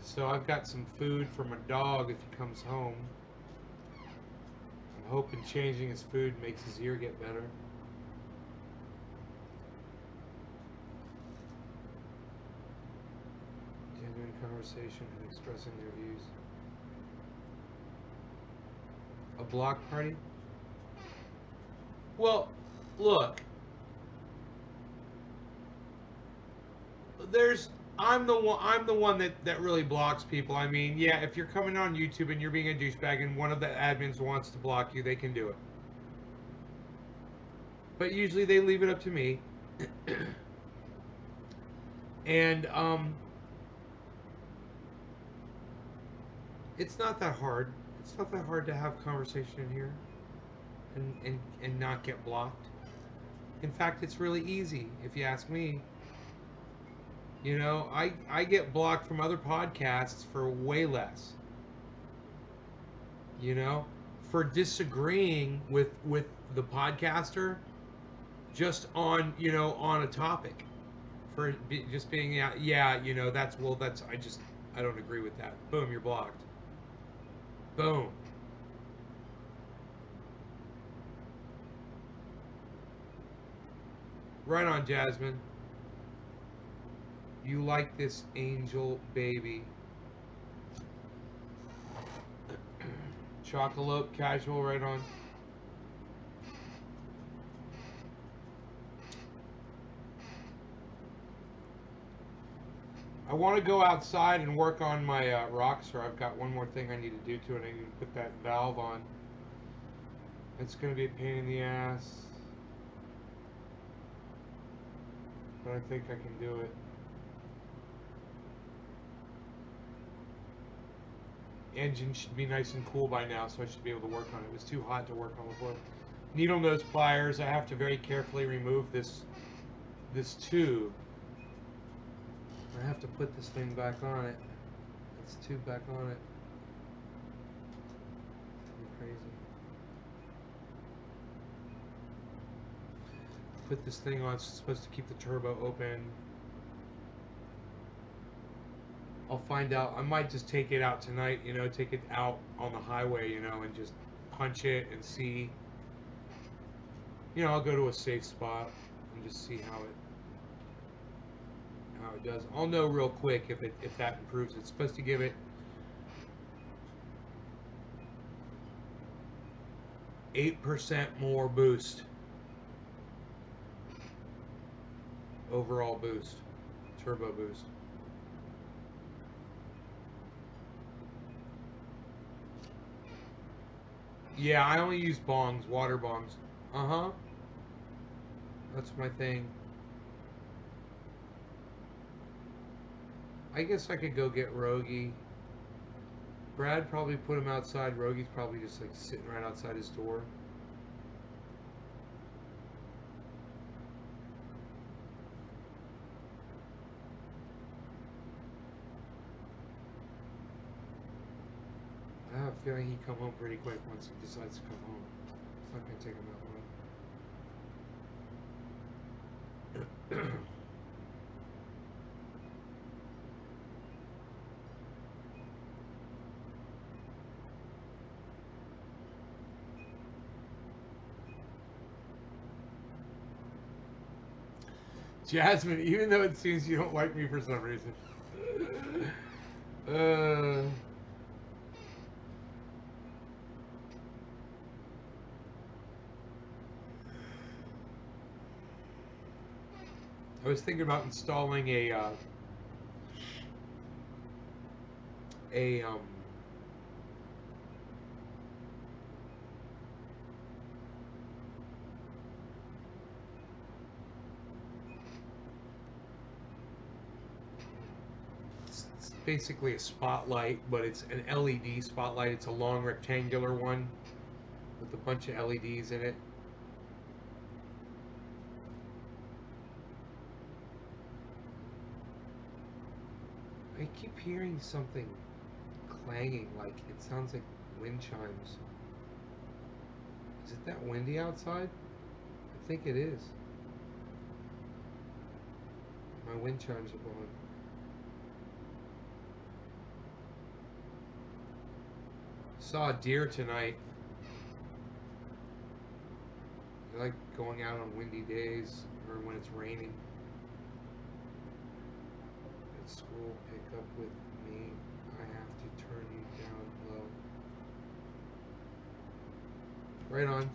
So I've got some food for my dog if he comes home. I'm hoping changing his food makes his ear get better. Genuine conversation and expressing their views. A block party? Well, look. I'm the one that really blocks people. I mean, yeah, if you're coming on YouTube and you're being a douchebag and one of the admins wants to block you, they can do it. But usually they leave it up to me. And it's not that hard. It's not that hard to have conversation in here and not get blocked. In fact, it's really easy if you ask me. You know, I get blocked from other podcasts for way less. You know, for disagreeing with the podcaster just on, you know, on a topic. For just being, yeah, you know, I don't agree with that. Boom, you're blocked. Boom. Right on, Jasmine. You like this angel baby. Chocolate casual, right on. I want to go outside and work on my Roxor. I've got one more thing I need to do to it. I need to put that valve on. It's going to be a pain in the ass. But I think I can do it. Engine should be nice and cool by now, so I should be able to work on it. It was too hot to work on before. Needle nose pliers. I have to very carefully remove this tube. I have to put this thing back on it. This tube back on it. It's crazy. Put this thing on. It's supposed to keep the turbo open. I'll find out. I might just take it out tonight, you know, take it out on the highway, you know, and just punch it and see. You know, I'll go to a safe spot and just see how it does. I'll know real quick if that improves. It's supposed to give it 8% more boost. Overall boost. Turbo boost. Yeah, I only use bongs, water bongs. Uh-huh. That's my thing. I guess I could go get Rogie. Brad probably put him outside. Rogie's probably just like sitting right outside his door. I have a feeling he'd come home pretty quick once he decides to come home. It's not going to take him that long. Jasmine, even though it seems you don't like me for some reason. I was thinking about installing it's basically a spotlight, but it's an LED spotlight. It's a long rectangular one with a bunch of LEDs in it. I keep hearing something clanging, like it sounds like wind chimes. Is it that windy outside? I think it is. My wind chimes are going. Saw a deer tonight. I like going out on windy days or when it's raining. At school, pick up with me. I have to turn you down low. Right on.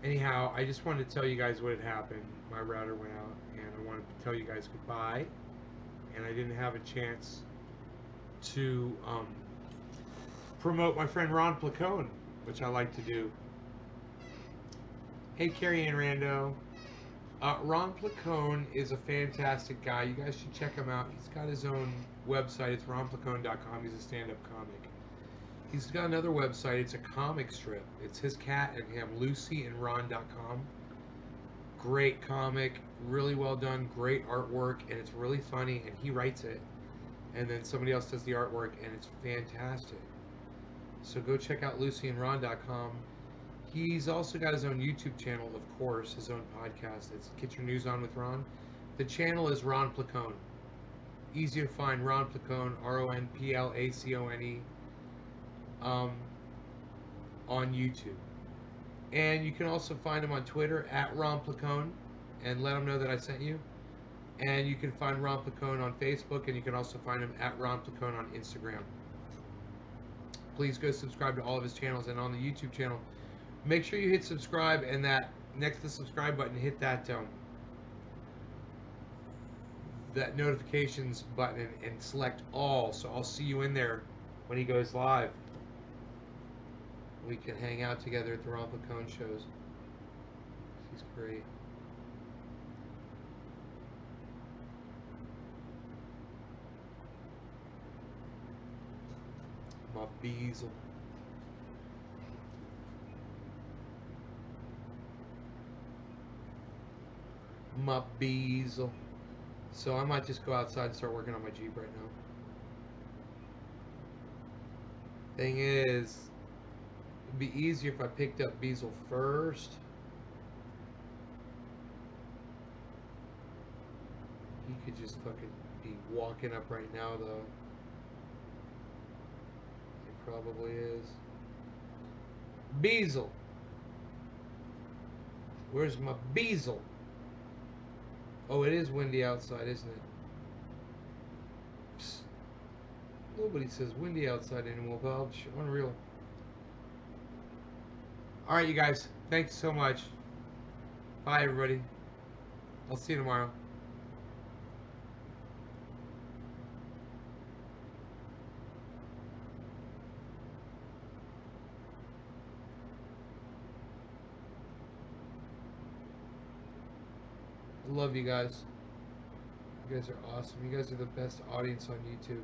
Anyhow, I just wanted to tell you guys what had happened. My router went out, and I wanted to tell you guys goodbye. And I didn't have a chance to promote my friend Ron Placone, which I like to do. Hey, Carrie Ann Rando. Ron Placone is a fantastic guy. You guys should check him out. He's got his own website. It's ronplacone.com. He's a stand-up comic. He's got another website. It's a comic strip. It's his cat and him, lucyandron.com. Great comic, really well done, great artwork, and it's really funny, and he writes it. And then somebody else does the artwork, and it's fantastic. So go check out lucyandron.com. He's also got his own YouTube channel, of course, his own podcast. It's Get Your News On with Ron. The channel is Ron Placone. Easy to find, Ron Placone, Ronplacone, on YouTube. And you can also find him on Twitter at Ron Placone and let him know that I sent you. And you can find Ron Placone on Facebook, and you can also find him at Ron Placone on Instagram. Please go subscribe to all of his channels, and on the YouTube channel, make sure you hit subscribe, and that next to the subscribe button, hit that notifications button and select all, so I'll see you in there when he goes live. We can hang out together at the Ron Placone shows. He's great. My Beazle. My Beazle. So I might just go outside and start working on my Jeep right now. Thing is, it'd be easier if I picked up Beazle first. He could just fucking be walking up right now, though. He probably is. Beazle. Where's my Beazle? Oh, it is windy outside, isn't it? Psst. Nobody says windy outside anymore, pal. Unreal. Alright, you guys. Thanks so much. Bye, everybody. I'll see you tomorrow. I love you guys. You guys are awesome. You guys are the best audience on YouTube.